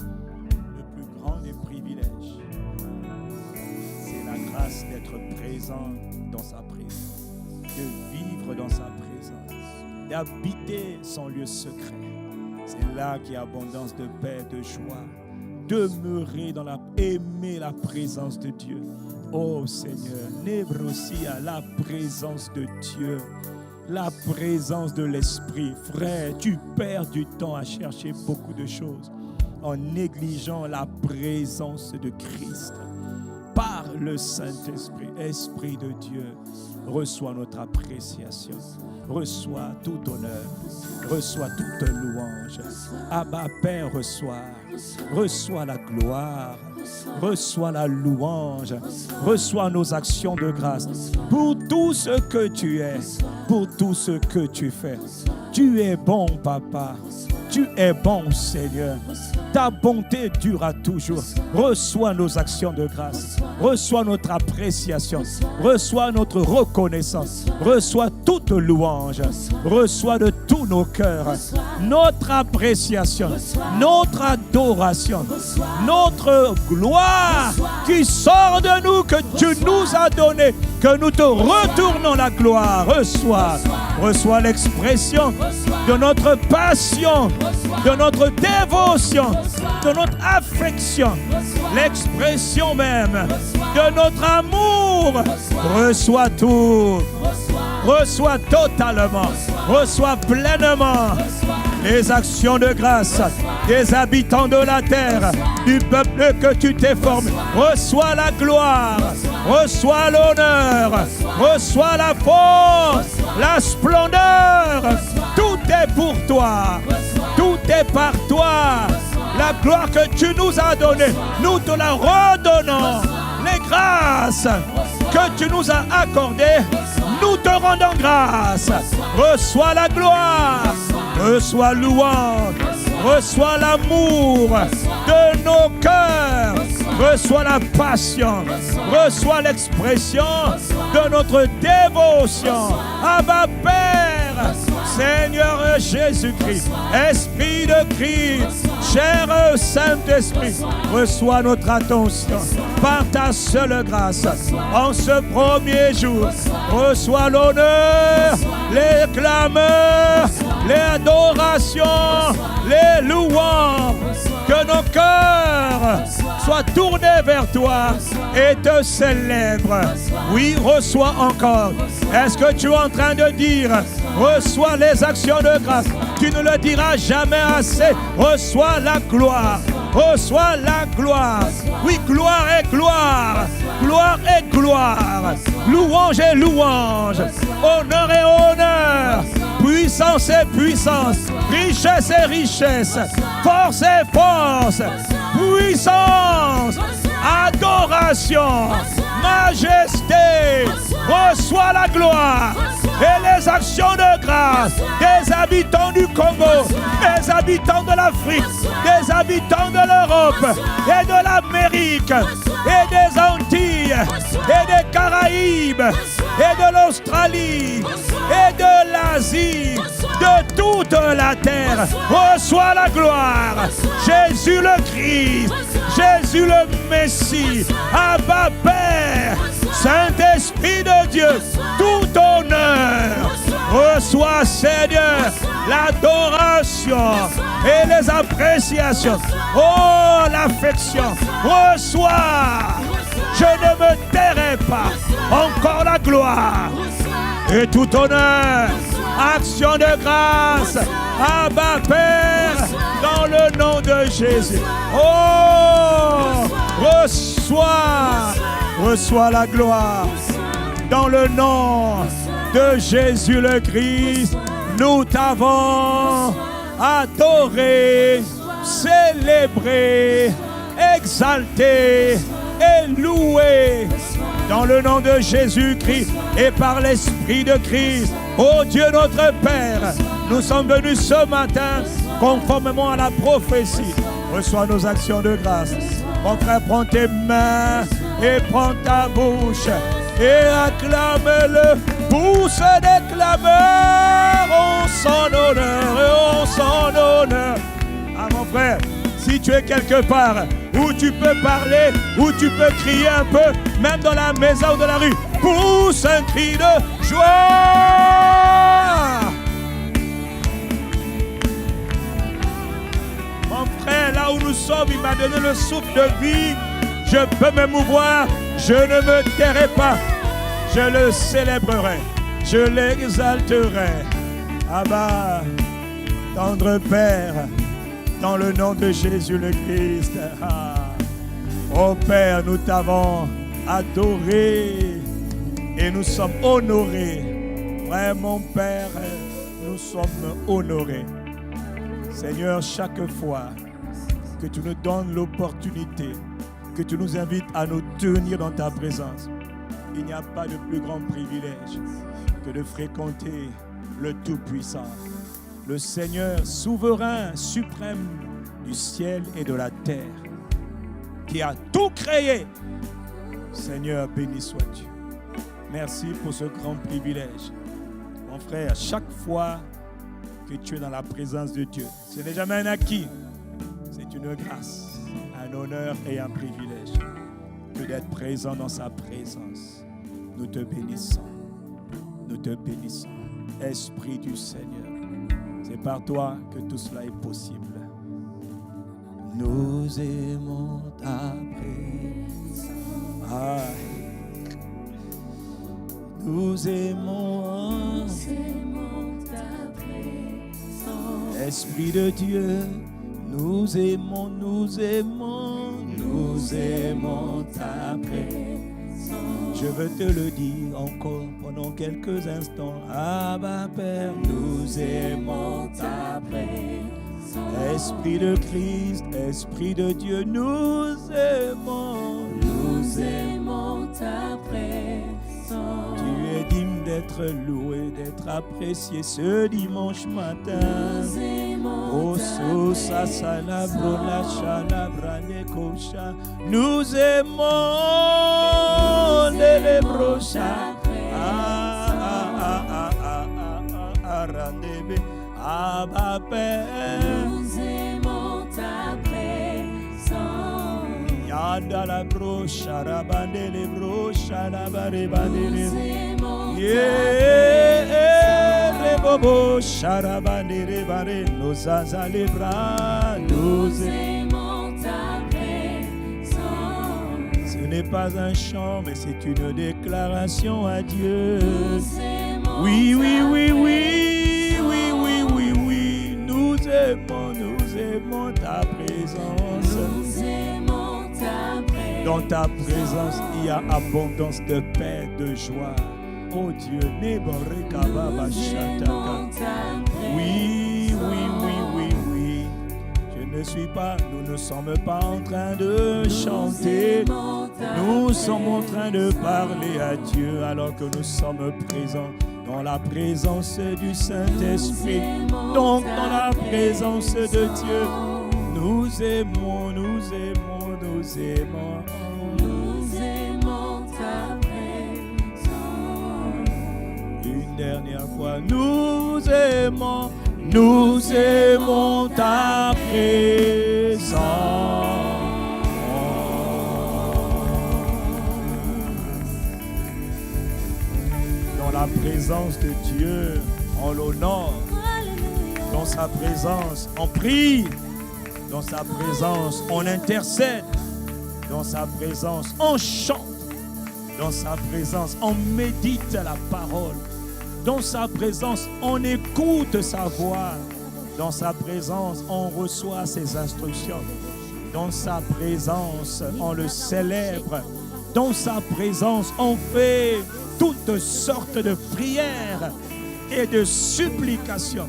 Le plus grand des privilèges, c'est la grâce d'être présent dans sa présence, de vivre dans sa présence, d'habiter son lieu secret. C'est là qu'il y a abondance de paix, de joie. Demeurer aimer la présence de Dieu. Oh Seigneur, Nebrosia, la présence de Dieu, la présence de l'Esprit. Frère, tu perds du temps à chercher beaucoup de choses en négligeant la présence de Christ. Par le Saint-Esprit, Esprit de Dieu, reçois notre appréciation, reçois tout honneur, reçois toute louange. Abba Père, reçois la gloire, reçois la louange, reçois nos actions de grâce pour tout ce que tu es, pour tout ce que tu fais. Tu es bon, Papa. Tu es bon, Seigneur. Ta bonté durera toujours. Reçois nos actions de grâce. Reçois notre appréciation. Reçois notre reconnaissance. Reçois toute louange. Reçois de tous nos cœurs notre appréciation, notre adoration, notre gloire qui sort de nous, que tu nous as donné que nous te retournons la gloire. Reçois l'expression de notre passion, de notre dévotion, de notre affection, l'expression même de notre amour. Reçois tout, reçois totalement, reçois pleinement les actions de grâce des habitants de la terre, du peuple que tu t'es formé. Reçois la gloire, reçois l'honneur, reçois la force, la splendeur. Tout est pour toi, tout est par toi. La gloire que tu nous as donnée, nous te la redonnons. Les grâces que tu nous as accordées, nous te rendons grâce. Reçois la gloire, reçois louange, reçois l'amour de nos cœurs, reçois la passion, reçois l'expression de notre dévotion. Abba Père, Seigneur Jésus-Christ, Esprit de Christ, cher Saint-Esprit, reçois notre attention par ta seule grâce. En ce premier jour, reçois l'honneur, les clameurs, les adorations, les louanges. Que nos cœurs soient tournés vers toi et te célèbrent. Oui, reçois encore. Est-ce que tu es en train de dire, reçois les actions de grâce? Tu ne le diras jamais assez. Reçois la gloire. Reçois la gloire. Oui, gloire et gloire. Gloire et gloire. Louange et louange. Honneur et honneur. Puissance et puissance. Richesse et richesse. Force et force. Puissance. Adoration. Majesté. Reçois la gloire et les actions de grâce des habitants du Congo, des habitants de l'Afrique, des habitants de l'Europe et de l'Amérique et des Antilles et des Caraïbes et de l'Australie et de l'Asie, de toute la terre. Reçois la gloire. Jésus le Christ, Jésus le Messie, Abba Père, Saint-Esprit de Dieu, tout honneur. Reçois, Seigneur, l'adoration et les appréciations. Oh, l'affection. Reçois. Je ne me tairai pas. Encore la gloire et tout honneur. Action de grâce. Abba Père, dans le nom de Jésus. Oh, reçois la gloire. Dans le nom de Jésus le Christ, nous t'avons adoré, célébré, exalté et loué. Dans le nom de Jésus-Christ et par l'Esprit de Christ, ô Dieu notre Père, nous sommes venus ce matin conformément à la prophétie. Reçois nos actions de grâce. Mon frère, prends tes mains et prends ta bouche et acclame-le. Pousse des clameurs, on s'en honneur, on s'en honneur. Ah mon frère, si tu es quelque part où tu peux parler, où tu peux crier un peu, même dans la maison ou dans la rue, pousse un cri de joie. Mon frère, là où nous sommes, il m'a donné le souffle de vie. Je peux m'émouvoir, je ne me tairai pas. Je le célébrerai, je l'exalterai. Abba, tendre Père, dans le nom de Jésus le Christ. Oh Père, nous t'avons adoré et nous sommes honorés. Vraiment Père, nous sommes honorés. Seigneur, chaque fois que tu nous donnes l'opportunité, que tu nous invites à nous tenir dans ta présence, il n'y a pas de plus grand privilège que de fréquenter le Tout-Puissant, le Seigneur souverain, suprême du ciel et de la terre, qui a tout créé. Seigneur, béni sois-tu. Merci pour ce grand privilège. Mon frère, chaque fois que tu es dans la présence de Dieu, ce n'est jamais un acquis, c'est une grâce, un honneur et un privilège que d'être présent dans sa présence. Nous te bénissons. Nous te bénissons. Esprit du Seigneur, c'est par toi que tout cela est possible. Nous aimons ta présence. Ah. Nous aimons ta présence. Esprit de Dieu, nous aimons, nous aimons, nous aimons ta présence. Je veux te le dire encore pendant quelques instants. Abba Père, nous aimons ta présence. Esprit de Christ, Esprit de Dieu, nous aimons, Nous aimons ta présence. Tu es digne d'être loué, d'être apprécié ce dimanche matin. Nous aimons Oh, ta Sosa Salabro, la présence. Chalabrane Kosha. Nous aimons les brochas. Arandebe, Abba Père. Nous aimons ta présence. Yanda la brocha, rabande les brocha, la barebande Nous les. aimons Yeah, rebobo, charabande, rebare, nos aza les bras, nous Nous aimons ta présence. Ce n'est pas un chant, mais c'est une déclaration à Dieu. Nous aimons Oui, oui, ta oui, oui, présence. oui, oui, oui, oui, nous aimons ta présence. Nous aimons ta présence. Dans ta présence, il y a abondance de paix, de joie. Oh Dieu, Neboreka Nous Shataka. aimons ta présence. Oui, oui, oui, oui, oui. Je ne suis pas, nous ne sommes pas en train de chanter. Nous sommes en train de parler à Dieu alors que nous sommes présents dans la présence du Saint-Esprit. Donc dans la présence de Dieu, nous aimons, nous aimons, nous aimons. Nous aimons ta présence. Une dernière fois, nous aimons ta présence. Dans la présence de Dieu, on l'honore. Dans sa présence, on prie. Dans sa présence, on intercède. Dans sa présence, on chante. Dans sa présence, on médite la parole. Dans sa présence, on écoute sa voix. Dans sa présence, on reçoit ses instructions. Dans sa présence, on le célèbre. Dans sa présence, on fait toutes sortes de prières et de supplications.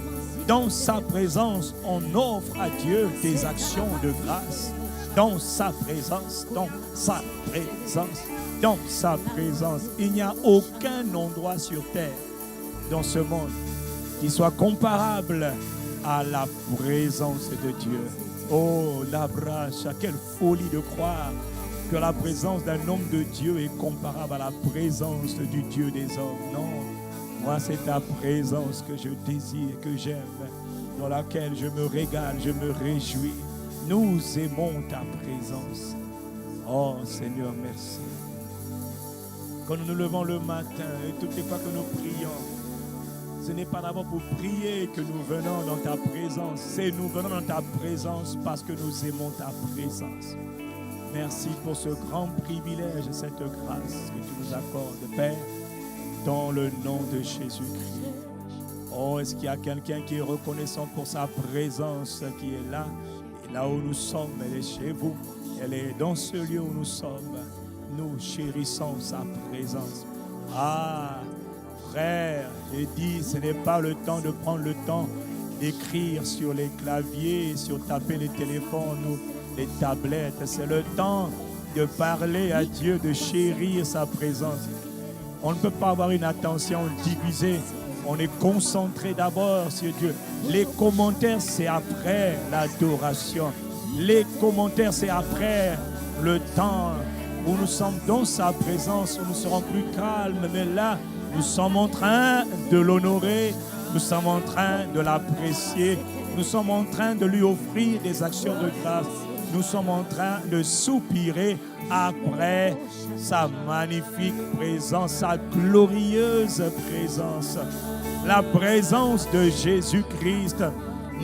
Dans sa présence, on offre à Dieu des actions de grâce. Dans sa présence, dans sa présence, dans sa présence. Il n'y a aucun endroit sur terre, dans ce monde, qui soit comparable à la présence de Dieu. Oh, la brache, quelle folie de croire que la présence d'un homme de Dieu est comparable à la présence du Dieu des hommes. Non, moi c'est ta présence que je désire, que j'aime, dans laquelle je me régale, je me réjouis. Nous aimons ta présence. Oh Seigneur, merci. Quand nous nous levons le matin et toutes les fois que nous prions, ce n'est pas d'abord pour prier que nous venons dans ta présence. C'est nous venons dans ta présence parce que nous aimons ta présence. Merci pour ce grand privilège et cette grâce que tu nous accordes, Père, dans le nom de Jésus-Christ. Oh, est-ce qu'il y a quelqu'un qui est reconnaissant pour sa présence qui est là? Et là où nous sommes, elle est chez vous. Elle est dans ce lieu où nous sommes. Nous chérissons sa présence. Ah, frère, j'ai dit, ce n'est pas le temps de prendre le temps d'écrire sur les claviers, sur taper les téléphones ou les tablettes. C'est le temps de parler à Dieu, de chérir sa présence. On ne peut pas avoir une attention divisée. On est concentré d'abord sur Dieu. Les commentaires, c'est après l'adoration. Les commentaires, c'est après le temps où nous sommes dans sa présence, où nous serons plus calmes. Mais là, nous sommes en train de l'honorer. Nous sommes en train de l'apprécier. Nous sommes en train de lui offrir des actions de grâce. nous sommes en train de soupirer après sa magnifique présence, sa glorieuse présence. La présence de Jésus-Christ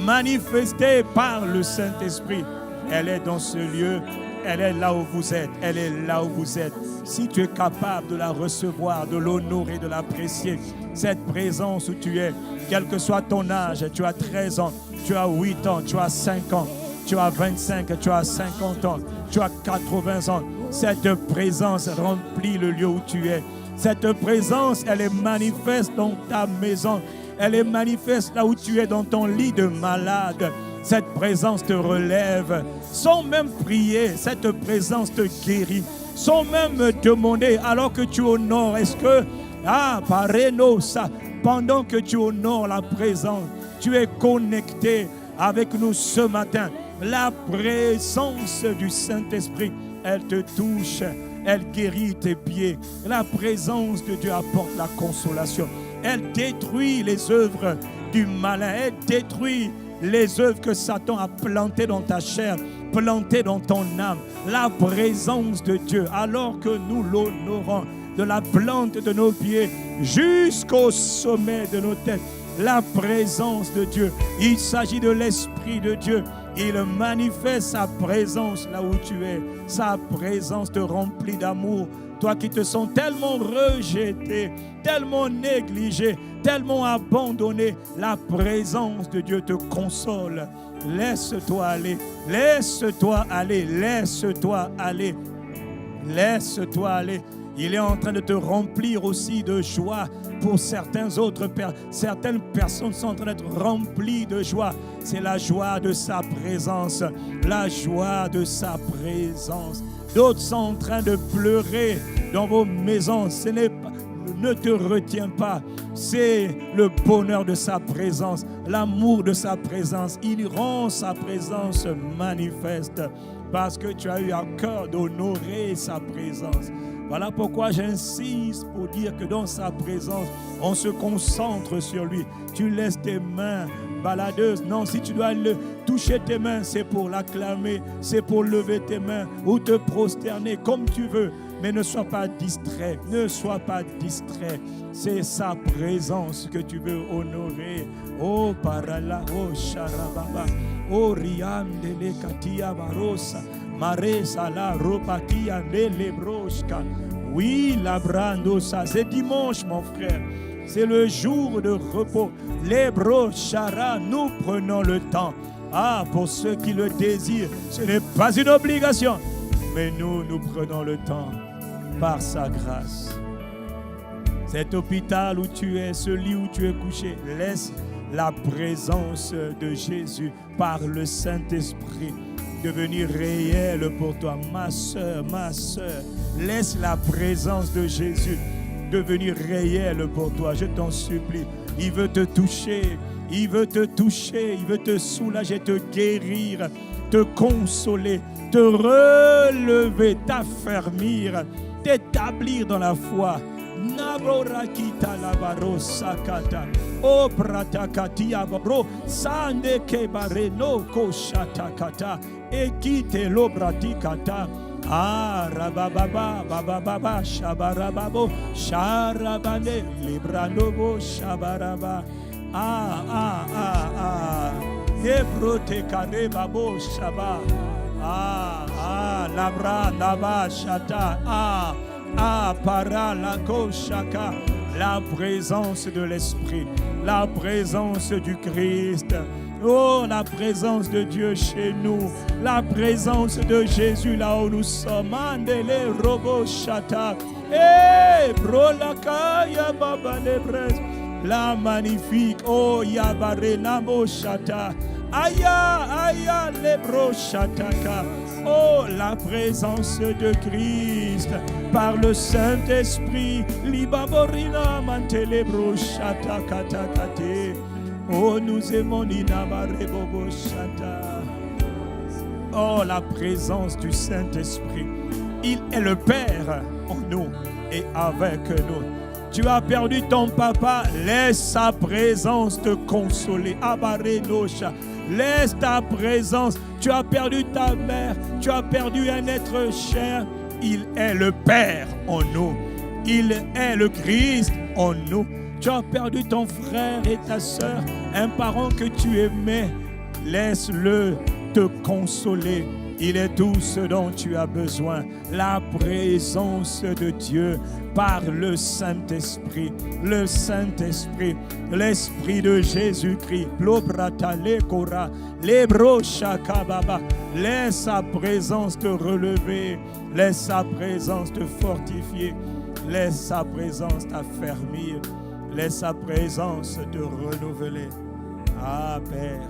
manifestée par le Saint-Esprit. Elle est dans ce lieu, elle est là où vous êtes, elle est là où vous êtes. Si tu es capable de la recevoir, de l'honorer, de l'apprécier, cette présence où tu es, quel que soit ton âge, tu as 13 ans, tu as 8 ans, tu as 5 ans, tu as 25, tu as 50 ans, tu as 80 ans, cette présence remplit le lieu où tu es. Cette présence, elle est manifeste dans ta maison. Elle est manifeste là où tu es dans ton lit de malade. Cette présence te relève. Sans même prier, cette présence te guérit. Sans même demander alors que tu honores. Est-ce que, pareno, ça, pendant que tu honores la présence, tu es connecté avec nous ce matin. La présence du Saint-Esprit, elle te touche. Elle guérit tes pieds. La présence de Dieu apporte la consolation. Elle détruit les œuvres du malin. Elle détruit les œuvres que Satan a plantées dans ta chair, plantées dans ton âme. La présence de Dieu, alors que nous l'honorons de la plante de nos pieds jusqu'au sommet de nos têtes. La présence de Dieu. Il s'agit de l'Esprit de Dieu. Il manifeste sa présence là où tu es. Sa présence te remplit d'amour. Toi qui te sens tellement rejeté, tellement négligé, tellement abandonné, la présence de Dieu te console. Laisse-toi aller, laisse-toi aller, laisse-toi aller, laisse-toi aller. Il est en train de te remplir aussi de joie. Pour certaines personnes sont en train d'être remplies de joie. C'est la joie de sa présence. La joie de sa présence. D'autres sont en train de pleurer dans vos maisons. Ce n'est pas, ne te retiens pas. C'est le bonheur de sa présence, l'amour de sa présence. Il rend sa présence manifeste parce que tu as eu à cœur d'honorer sa présence. Voilà pourquoi j'insiste pour dire que dans sa présence, on se concentre sur lui. Tu laisses tes mains baladeuses. Non, si tu dois toucher tes mains, c'est pour l'acclamer, c'est pour lever tes mains ou te prosterner comme tu veux. Mais ne sois pas distrait, ne sois pas distrait. C'est sa présence que tu veux honorer. Oh, parala, oh, charababa, oh, riam de lekatia barosa. Mare sala ropakia ne lebroshka. Oui, labrando ça. C'est dimanche, mon frère. C'est le jour de repos. Lebroshara, nous prenons le temps. Pour ceux qui le désirent, ce n'est pas une obligation. Mais nous prenons le temps par sa grâce. Cet hôpital où tu es, ce lit où tu es couché, laisse la présence de Jésus par le Saint-Esprit devenir réel pour toi. Ma soeur, laisse la présence de Jésus devenir réel pour toi. Je t'en supplie. Il veut te toucher, il veut te toucher, il veut te soulager, te guérir, te consoler, te relever, t'affermir, t'établir dans la foi. Naborakita labaro sakata. O pratakatia bro sande kebare no koshatakata. Ekite lobratikata. Rabababa bababa shabarababo sharabane libranobo shabaraba. Ebrote kare babo shaba. Labra naba shata. Para la koshaka. La présence de l'Esprit, la présence du Christ. Oh, la présence de Dieu chez nous, la présence de Jésus là où nous sommes. Andele robo shata. Brolakaya baba lebres. La magnifique, oh yabare namo shata. Aya lebro shataka. Oh, la présence de Christ par le Saint-Esprit. Libaborina mantelebro shatakatakate. Oh, nous aimons Ninabarebobo shata. Oh, la présence du Saint-Esprit. Il est le Père en nous et avec nous. Tu as perdu ton papa, laisse sa présence te consoler. Abarenosha. Laisse ta présence. Tu as perdu ta mère. Tu as perdu un être cher. Il est le Père en nous. Il est le Christ en nous. Tu as perdu ton frère et ta sœur, un parent que tu aimais. Laisse-le te consoler. Il est tout ce dont tu as besoin. La présence de Dieu par le Saint-Esprit. Le Saint-Esprit, l'Esprit de Jésus-Christ. Laisse sa présence te relever. Laisse sa présence te fortifier. Laisse sa présence t'affermir. Laisse sa présence te renouveler. Ah Père,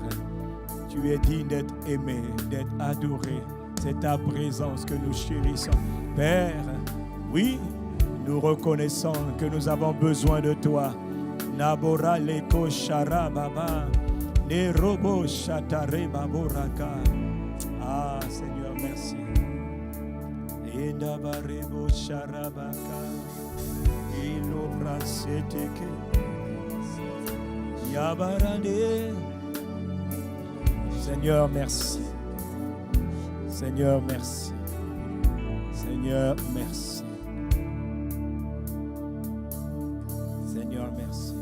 tu es digne d'être aimé, d'être adoré. C'est ta présence que nous chérissons. Père, oui, nous reconnaissons que nous avons besoin de toi. Nabora leko shara baba, ne robo shatare baboraka. Ah Seigneur, merci. Indabarebo sharabaka, ilobra seteke, yabarane. Seigneur, merci. Seigneur, merci. Seigneur, merci. Seigneur, merci.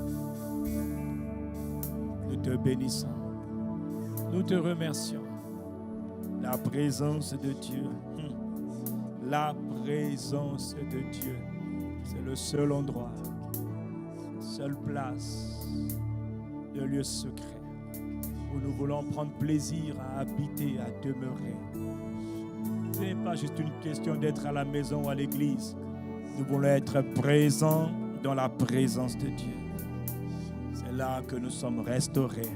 Nous te bénissons. Nous te remercions. La présence de Dieu. La présence de Dieu. C'est le seul endroit, seule place, de lieu secret où nous voulons prendre plaisir à habiter, à demeurer. Ce n'est pas juste une question d'être à la maison ou à l'église. Nous voulons être présents dans la présence de Dieu. C'est là que nous sommes restaurés,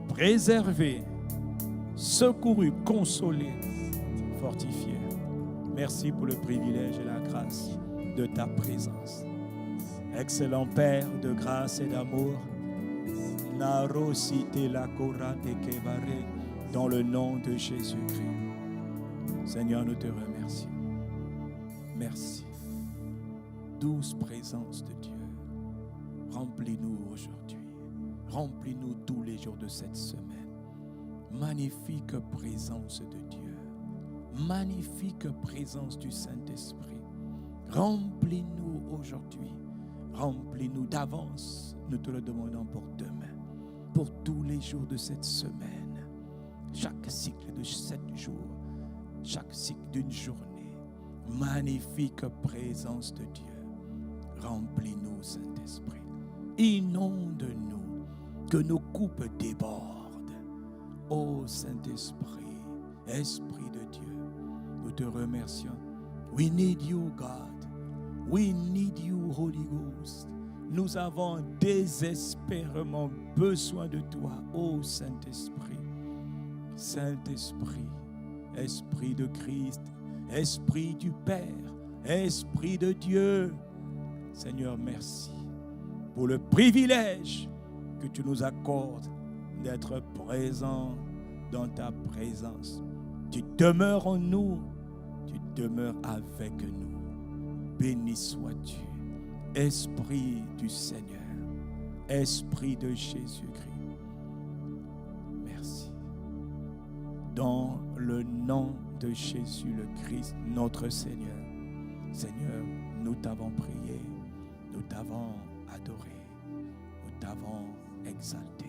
préservés, secourus, consolés, fortifiés. Merci pour le privilège et la grâce de ta présence. Excellent Père de grâce et d'amour, dans le nom de Jésus-Christ. Seigneur, nous te remercions. Merci. Douce présence de Dieu, remplis-nous aujourd'hui. Remplis-nous tous les jours de cette semaine. Magnifique présence de Dieu. Magnifique présence du Saint-Esprit. Remplis-nous aujourd'hui. Remplis-nous d'avance. Nous te le demandons pour demain, pour tous les jours de cette semaine. Chaque cycle de 7 jours, chaque cycle d'une journée. Magnifique présence de Dieu. Remplis-nous, Saint-Esprit. Inonde-nous, que nos coupes débordent. Ô Saint-Esprit, Esprit de Dieu, nous te remercions. We need you, God. We need you, Holy Ghost. Nous avons désespérément besoin de toi, ô Saint-Esprit. Saint-Esprit, Esprit de Christ, Esprit du Père, Esprit de Dieu. Seigneur, merci pour le privilège que tu nous accordes d'être présents dans ta présence. Tu demeures en nous, tu demeures avec nous. Béni sois-tu, Esprit du Seigneur, Esprit de Jésus-Christ. Merci. Dans le nom de Jésus le Christ, notre Seigneur. Seigneur, nous t'avons prié, nous t'avons adoré, nous t'avons exalté.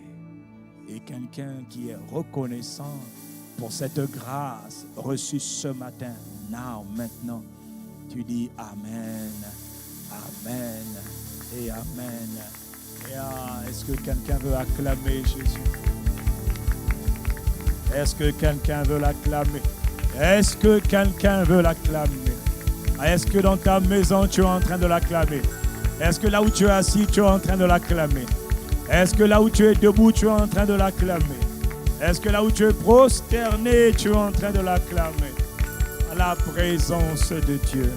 Et quelqu'un qui est reconnaissant pour cette grâce reçue ce matin, maintenant, tu dis Amen, Amen et Amen. Et est-ce que quelqu'un veut acclamer Jésus? Est-ce que quelqu'un veut l'acclamer? Est-ce que quelqu'un veut l'acclamer? Est-ce que dans ta maison, tu es en train de l'acclamer? Est-ce que là où tu es assis, tu es en train de l'acclamer? Est-ce que là où tu es debout, tu es en train de l'acclamer? Est-ce que là où tu es prosterné, tu es en train de l'acclamer? À la présence de Dieu.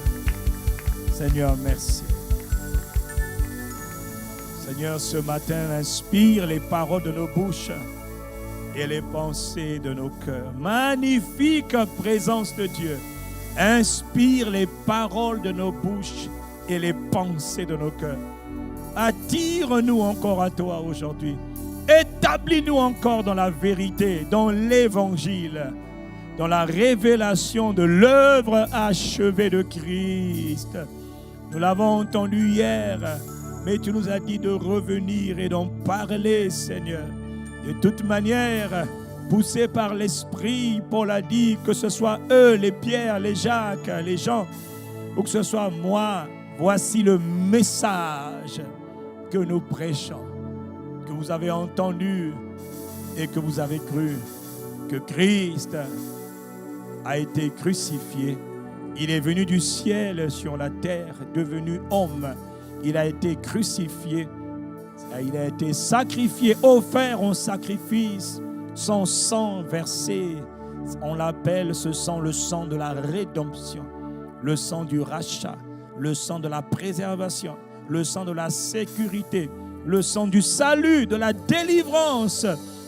Seigneur, merci. Seigneur, ce matin, inspire les paroles de nos bouches et les pensées de nos cœurs. Magnifique présence de Dieu. Inspire les paroles de nos bouches et les pensées de nos cœurs. Attire-nous encore à toi aujourd'hui. Établis-nous encore dans la vérité, dans l'évangile, dans la révélation de l'œuvre achevée de Christ. Nous l'avons entendu hier, mais tu nous as dit de revenir et d'en parler, Seigneur. De toute manière, poussés par l'Esprit, Paul a dit que ce soit eux, les Pierre, les Jacques, les Jean, ou que ce soit moi, voici le message que nous prêchons, que vous avez entendu et que vous avez cru, que Christ a été crucifié. Il est venu du ciel sur la terre, devenu homme. Il a été crucifié. Il a été sacrifié, offert en sacrifice. Son sang versé, on l'appelle ce sang le sang de la rédemption, le sang du rachat, le sang de la préservation, le sang de la sécurité, le sang du salut, de la délivrance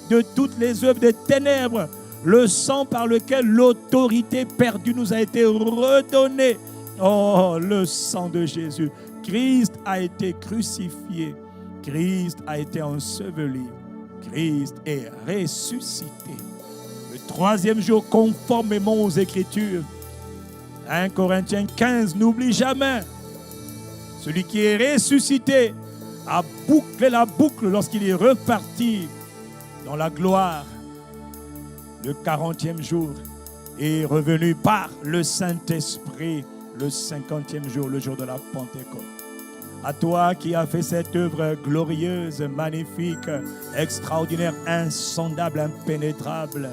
de toutes les œuvres des ténèbres, le sang par lequel l'autorité perdue nous a été redonnée. Oh, le sang de Jésus. Christ a été crucifié. Christ a été enseveli. Christ est ressuscité. Le troisième jour, conformément aux Écritures. 1 Corinthiens 15, n'oublie jamais. Celui qui est ressuscité a bouclé la boucle lorsqu'il est reparti dans la gloire. Le 40e jour est revenu par le Saint-Esprit. Le 50e jour, le jour de la Pentecôte. À toi qui as fait cette œuvre glorieuse, magnifique, extraordinaire, insondable, impénétrable.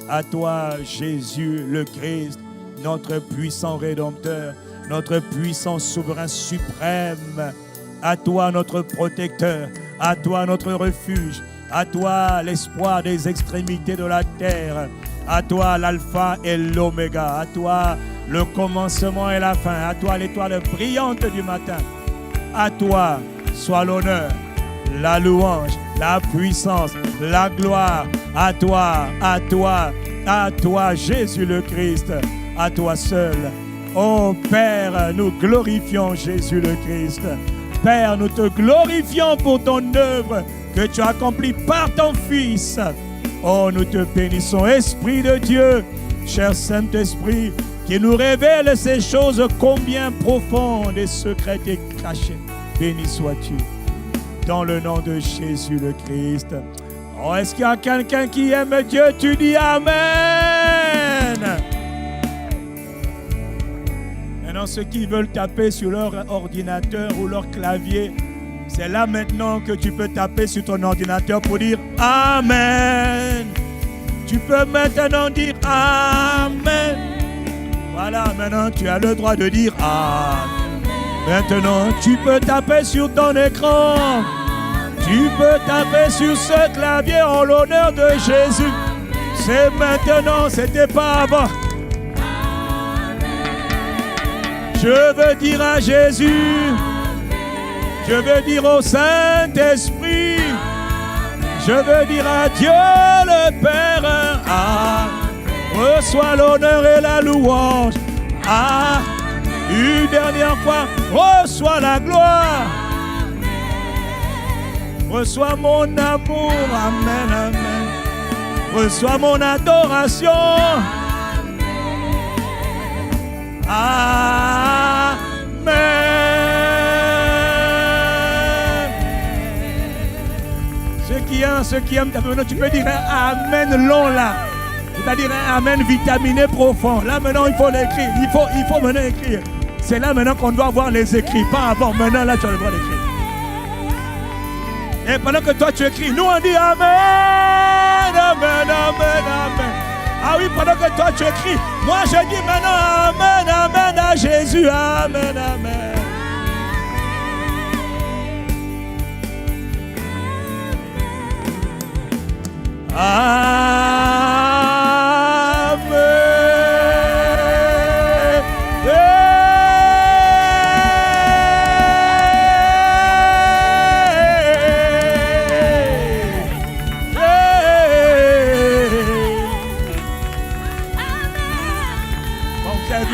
À toi, Jésus le Christ, notre puissant Rédempteur, notre puissant souverain suprême. À toi, notre protecteur. À toi, notre refuge. À toi, l'espoir des extrémités de la terre. À toi, l'alpha et l'oméga. À toi, le commencement et la fin. À toi, l'étoile brillante du matin. À toi soit l'honneur, la louange, la puissance, la gloire. À toi, Jésus le Christ. À toi seul. Oh Père, nous glorifions Jésus le Christ. Père, nous te glorifions pour ton œuvre que tu as accomplie par ton Fils. Oh, nous te bénissons, Esprit de Dieu, cher Saint-Esprit, qui nous révèle ces choses combien profondes et secrètes et cachées. Béni sois-tu, dans le nom de Jésus le Christ. Oh, est-ce qu'il y a quelqu'un qui aime Dieu? Tu dis Amen. Maintenant, ceux qui veulent taper sur leur ordinateur ou leur clavier, c'est là maintenant que tu peux taper sur ton ordinateur pour dire Amen. Tu peux maintenant dire Amen. Voilà, maintenant tu as le droit de dire Amen. Maintenant, tu peux taper sur ton écran. Tu peux taper sur ce clavier en l'honneur de Jésus. C'est maintenant, c'était pas avant. Je veux dire à Jésus, je veux dire au Saint-Esprit, je veux dire à Dieu le Père, reçois l'honneur et la louange. Une dernière fois, reçois la gloire. Reçois mon amour, amen, amen. Reçois mon adoration. Amen. Ceux qui aiment ta maintenant, tu peux dire un amen long là. C'est-à-dire un amen vitaminé profond. Là maintenant, il faut l'écrire. Il faut maintenant écrire. C'est là maintenant qu'on doit voir les écrits. Pas avant. Maintenant, là, tu as le droit d'écrire. Et pendant que toi, tu écris, nous, on dit amen, amen, amen, amen. Ah oui, pendant que toi, tu écris, moi, je dis maintenant amen, amen à Jésus. Amen, amen. Amen.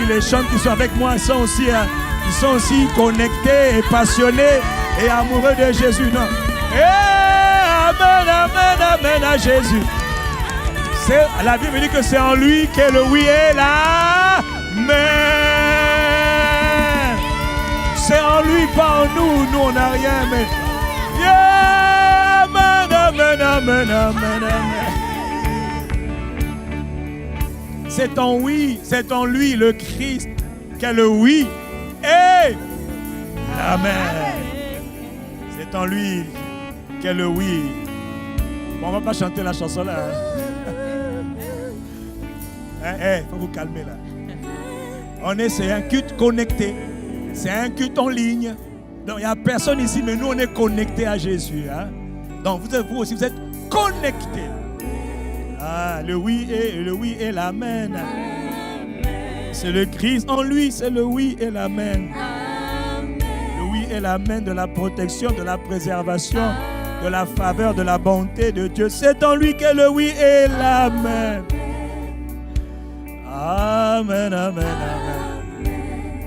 Les chants qui sont avec moi sont aussi connectés et passionnés et amoureux de Jésus. Non. Amen. Amen, amen, amen à Jésus. La Bible dit que c'est en lui qu'est le oui et l'amen. C'est en lui, pas en nous. Nous, on n'a rien, mais... Yeah, amen, amen, amen, amen, amen. C'est en oui, c'est en lui, le Christ, qu'est le oui et l'amen. C'est en lui qu'est le oui. Bon, on ne va pas chanter la chanson là. Faut vous calmer là. C'est un culte connecté. C'est un culte en ligne. Donc il n'y a personne ici, mais nous on est connectés à Jésus. Hein? Donc vous aussi, vous êtes connectés. Ah, le oui et l'amen. C'est le Christ en lui, c'est le oui et l'amen. Le oui et l'amen de la protection, de la préservation, de la faveur, de la bonté de Dieu. C'est en lui qu'est le oui et l'amen. Amen, amen, amen.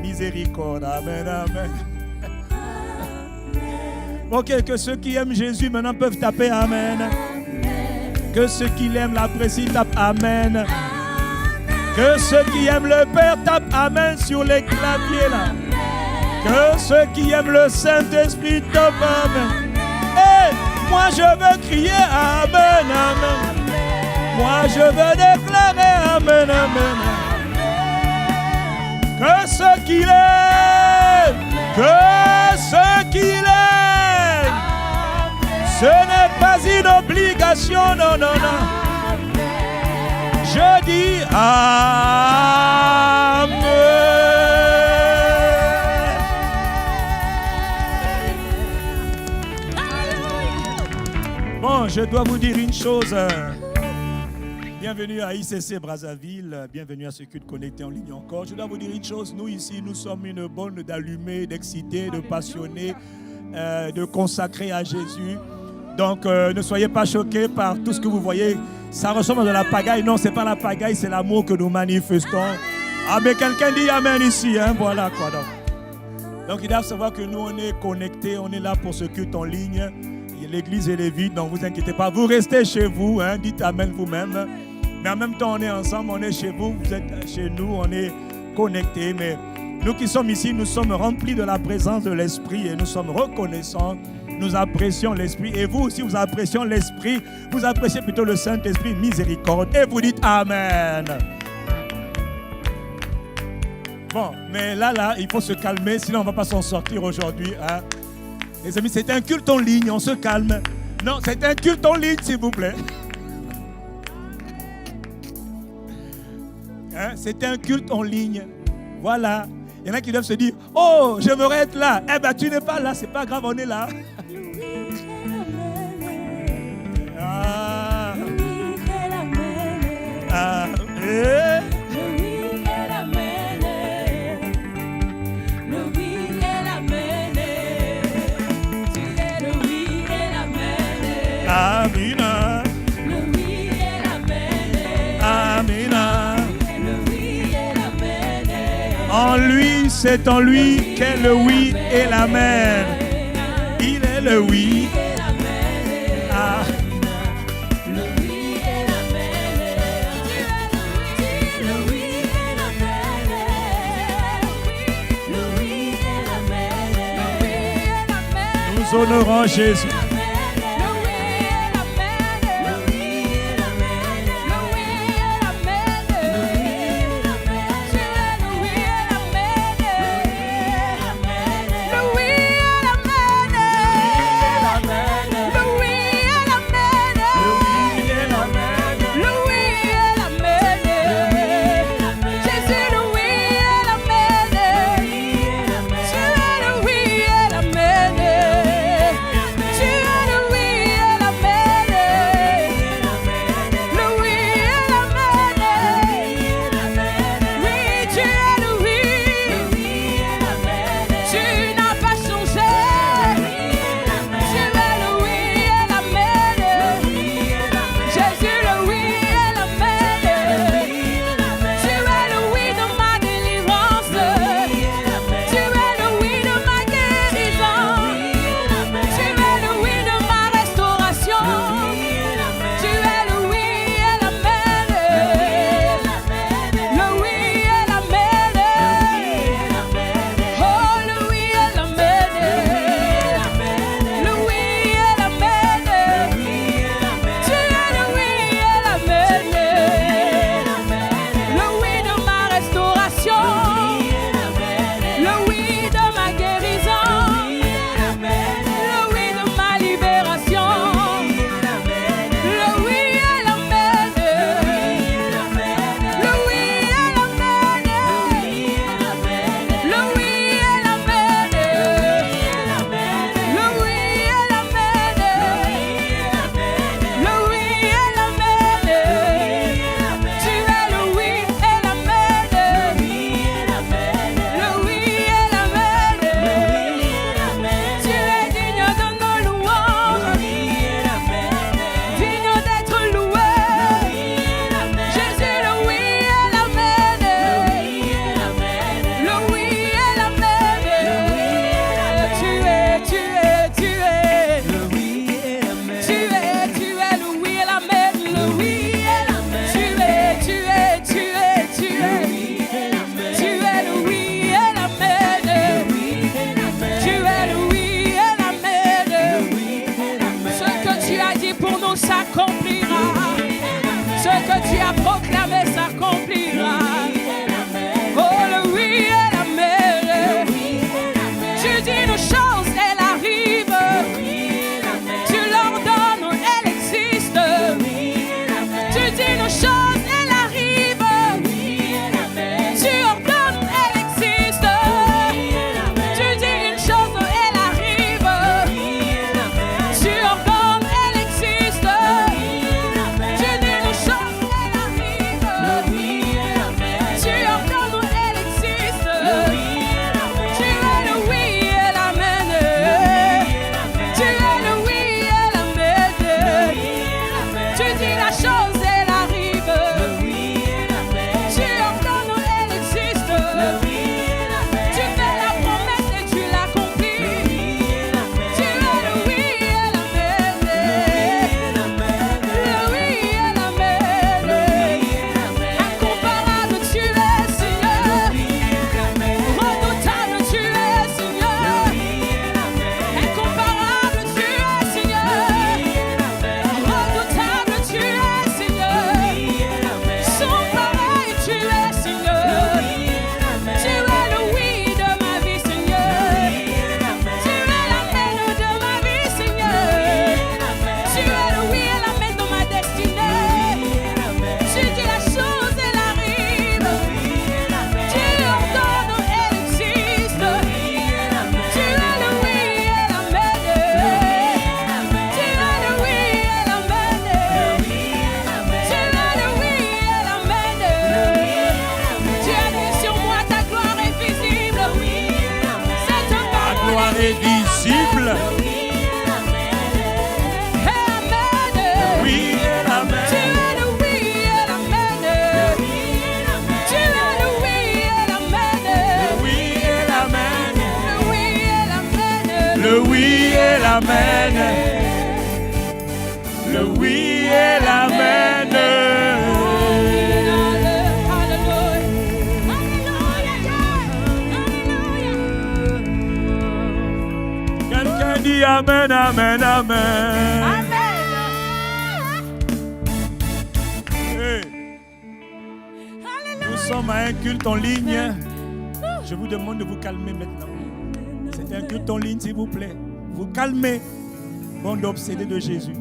Miséricorde, amen, amen. Ok, que ceux qui aiment Jésus maintenant peuvent taper amen. Que ceux qui l'aiment, l'apprécient, tapent amen. Que ceux qui aiment le Père tapent amen sur les claviers là. Que ceux qui aiment le Saint-Esprit tapent amen. Et moi je veux crier amen, amen. Moi je veux déclarer amen, amen. Que ceux qui l'aiment, ce n'est pas une obligation, non, non, non. Je dis amen. Bon, je dois vous dire une chose. Bienvenue à ICC Brazzaville, bienvenue à ce culte connecté en ligne encore. Je dois vous dire une chose, nous ici, nous sommes une bande d'allumés, d'excités, de passionnés, de consacrés à Jésus. Donc ne soyez pas choqués par tout ce que vous voyez. Ça ressemble à de la pagaille. Non, ce n'est pas la pagaille, c'est l'amour que nous manifestons. Ah, mais quelqu'un dit amen ici, hein, voilà quoi. Donc ils doivent savoir que nous, on est connectés, on est là pour ce culte en ligne. L'église elle est vide, donc vous inquiétez pas. Vous restez chez vous, hein, dites amen vous-même. Mais en même temps, on est ensemble, on est chez vous, vous êtes chez nous, on est connectés. Mais nous qui sommes ici, nous sommes remplis de la présence de l'Esprit et nous sommes reconnaissants. Nous apprécions l'Esprit. Et vous aussi, vous appréciez l'Esprit. Vous appréciez plutôt le Saint-Esprit, miséricorde. Et vous dites amen. Bon, mais là, il faut se calmer, sinon on ne va pas s'en sortir aujourd'hui. Hein. Les amis, c'est un culte en ligne, on se calme. Non, c'est un culte en ligne, s'il vous plaît. Hein? C'est un culte en ligne. Voilà. Il y en a qui doivent se dire, oh, j'aimerais être là. Eh bien, tu n'es pas là, c'est pas grave, on est là. Ah. Ah. Amina. Amina. En lui, c'est en lui qu'est le oui et l'amen. Il est le oui. Ah. Nous honorons Jésus. Tu est visible. Oui et l'amen. Le oui et l'amen. Le oui et l'amen. Quelqu'un dit amen, amen, amen. Hey. Nous sommes à un culte en ligne. Je vous demande de vous calmer maintenant. C'est un culte en ligne, s'il vous plaît. Vous calmez. Bande obsédée de Jésus.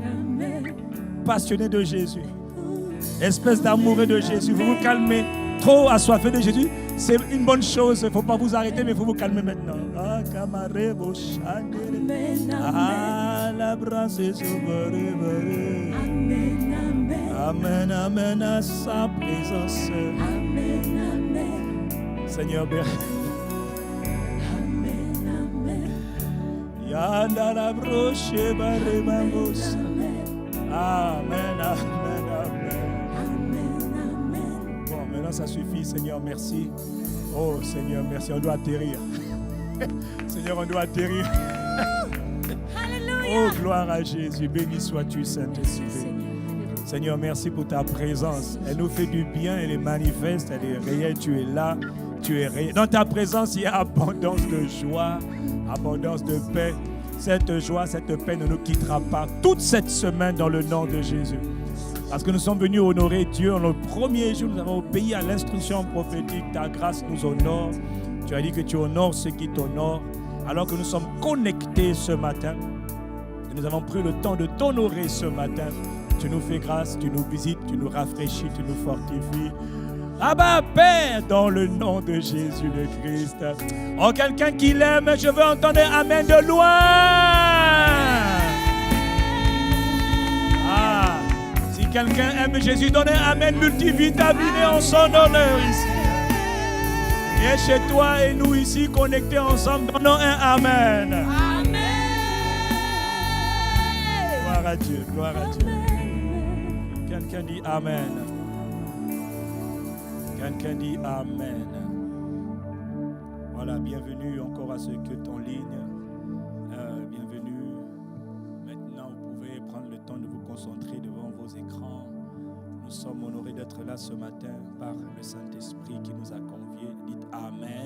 Passionné de Jésus. Espèce d'amoureux de Jésus. Vous vous calmez. Trop assoiffé de Jésus. C'est une bonne chose. Il ne faut pas vous arrêter, mais il faut vous calmer maintenant. Ah, camarade, vos ah, la brasse est amen, amen à sa présence. Seigneur, Yanda la broche barre bambos. Amen, amen, amen. Bon, maintenant ça suffit, Seigneur, merci. Oh, Seigneur, merci. On doit atterrir. Seigneur, on doit atterrir. Oh, gloire à Jésus. Béni sois-tu, Saint-Esprit. Seigneur, merci pour ta présence. Elle nous fait du bien, elle est manifeste, elle est réelle. Tu es là, tu es réel. Dans ta présence, il y a abondance de joie, abondance de paix. Cette joie, cette paix ne nous quittera pas toute cette semaine dans le nom de Jésus. Parce que nous sommes venus honorer Dieu. Le premier jour, nous avons obéi à l'instruction prophétique. Ta grâce nous honore. Tu as dit que tu honores ceux qui t'honorent. Alors que nous sommes connectés ce matin, et nous avons pris le temps de t'honorer ce matin. Tu nous fais grâce, tu nous visites, tu nous rafraîchis, tu nous fortifies. Abba Père, dans le nom de Jésus le Christ. Oh, quelqu'un qui l'aime, je veux entendre amen de loin. Ah, si quelqu'un aime Jésus, donnez amen multivitaminé en son honneur ici. Et chez toi et nous ici connectés ensemble, donnons un amen. Amen. Gloire à Dieu, gloire à Dieu. Quelqu'un dit amen. Quelqu'un dit amen. Voilà, bienvenue encore à ce culte en ligne. Bienvenue. Maintenant, vous pouvez prendre le temps de vous concentrer devant vos écrans. Nous sommes honorés d'être là ce matin par le Saint-Esprit qui nous a conviés. Dites amen.